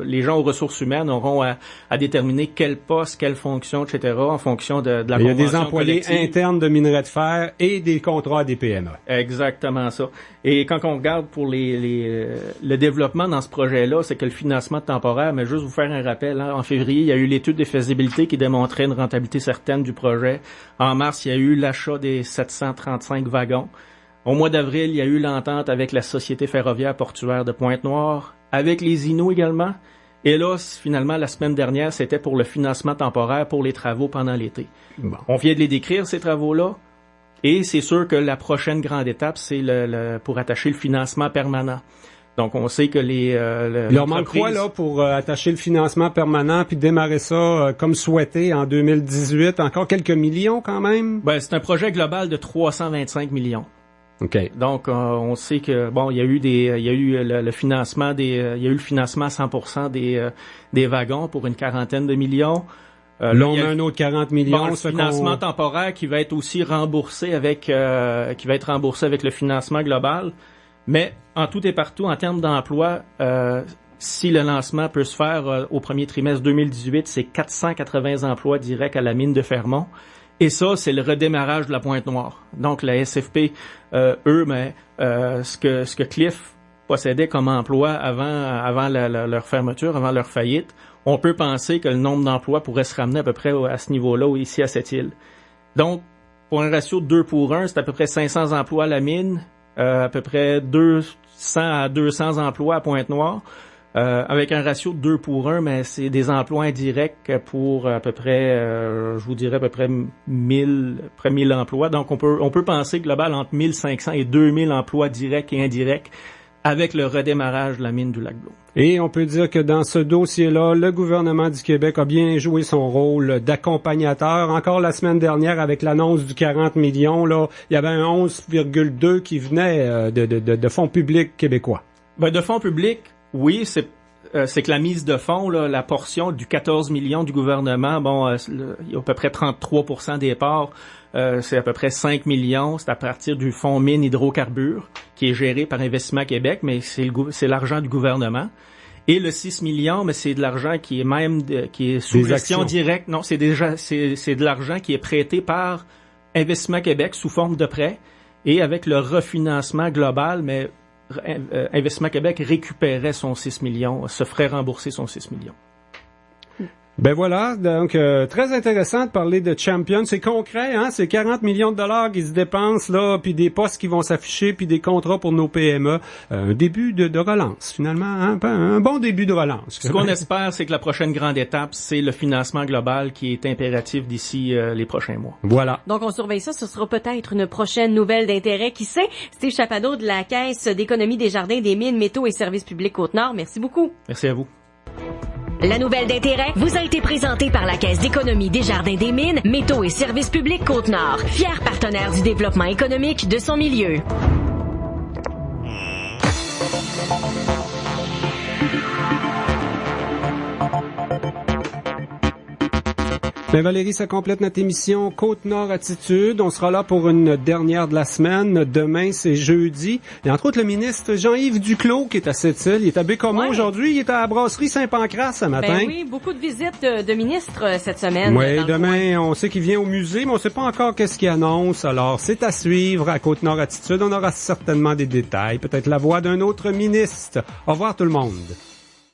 les gens aux ressources humaines auront à déterminer quel poste, quelle fonction, etc. en fonction de la convention collective. Il y a des employés internes de Minerais de Fer et des contrats des PME. Exactement ça. Et quand on regarde pour le développement dans ce projet-là, c'est que le financement temporaire, mais juste vous faire un rappel, hein, en février, il y a eu l'étude de faisabilité qui démontrait une rentabilité certaine du projet. En mars, il y a eu l'achat des 735 wagons. Au mois d'avril, il y a eu l'entente avec la Société ferroviaire portuaire de Pointe-Noire, avec les Inuits également. Et là, finalement, la semaine dernière, c'était pour le financement temporaire pour les travaux pendant l'été. Bon. On vient de les décrire, ces travaux-là. Et c'est sûr que la prochaine grande étape, c'est pour attacher le financement permanent. Donc, on sait que il leur manque quoi, là, pour attacher le financement permanent puis démarrer ça comme souhaité en 2018? Encore quelques millions, quand même? Ben, c'est un projet global de 325 millions. OK. Donc, on sait que, bon, il y a eu le financement il y a eu le financement à 100% des wagons pour une quarantaine de millions. Là, on a un autre 40 millions. Le financement temporaire qui va être aussi remboursé avec le financement global. Mais en tout et partout, en termes d'emploi, si le lancement peut se faire au premier trimestre 2018, c'est 480 emplois directs à la mine de Fermont. Et ça, c'est le redémarrage de la Pointe-Noire. Donc, la SFP, ce que Cliff possédait comme emploi avant leur fermeture, avant leur faillite, on peut penser que le nombre d'emplois pourrait se ramener à peu près à ce niveau-là ou ici à cette île. Donc, pour un ratio de 2:1, c'est à peu près 500 emplois à la mine, à peu près 200 à 200 emplois à Pointe-Noire, avec un ratio de 2:1, mais c'est des emplois indirects pour à peu près, je vous dirais à peu près 1000 emplois. Donc, on peut penser global entre 1500 et 2000 emplois directs et indirects avec le redémarrage de la mine du Lac-Bloom. Et on peut dire que dans ce dossier-là, le gouvernement du Québec a bien joué son rôle d'accompagnateur. Encore la semaine dernière, avec l'annonce du 40 millions, là, il y avait un 11,2 qui venait de fonds publics québécois. Ben, de fonds publics, oui, c'est que la mise de fonds, là, la portion du 14 millions du gouvernement, bon, il y a à peu près 33% des parts. C'est à peu près 5 millions. C'est à partir du fonds mine hydrocarbures qui est géré par Investissement Québec, mais c'est l'argent du gouvernement. Et le 6 millions, mais c'est de l'argent qui est sous gestion directe. Non, c'est de l'argent qui est prêté par Investissement Québec sous forme de prêt et avec le refinancement global, mais Investissement Québec récupérait son 6 millions, se ferait rembourser son 6 millions. Ben voilà, donc très intéressant de parler de Champion. C'est concret, hein, c'est 40 millions de dollars qui se dépensent là, puis des postes qui vont s'afficher, puis des contrats pour nos PME. Un début de relance, finalement, hein, un bon début de relance. Ce qu'on espère, c'est que la prochaine grande étape, c'est le financement global qui est impératif d'ici les prochains mois. Voilà. Donc on surveille ça, ce sera peut-être une prochaine nouvelle d'intérêt. Qui sait? Steve Chapadeau de la Caisse d'économie des Jardins des Mines, Métaux et Services publics Côte-Nord. Merci beaucoup. Merci à vous. La nouvelle d'intérêt vous a été présentée par la Caisse d'économie des Jardins des Mines, Métaux et Services publics Côte-Nord, fier partenaire du développement économique de son milieu. Ben Valérie, ça complète notre émission Côte-Nord Attitude. On sera là pour une dernière de la semaine. Demain, c'est jeudi. Et entre autres, le ministre Jean-Yves Duclos, qui est à Sept-Îles, il est à Bécomo aujourd'hui. Il est à la brasserie Saint-Pancras ce matin. Ben oui, beaucoup de visites de ministres cette semaine. Oui, demain, on sait qu'il vient au musée, mais on sait pas encore qu'est-ce qu'il annonce. Alors, c'est à suivre à Côte-Nord Attitude. On aura certainement des détails. Peut-être la voix d'un autre ministre. Au revoir tout le monde.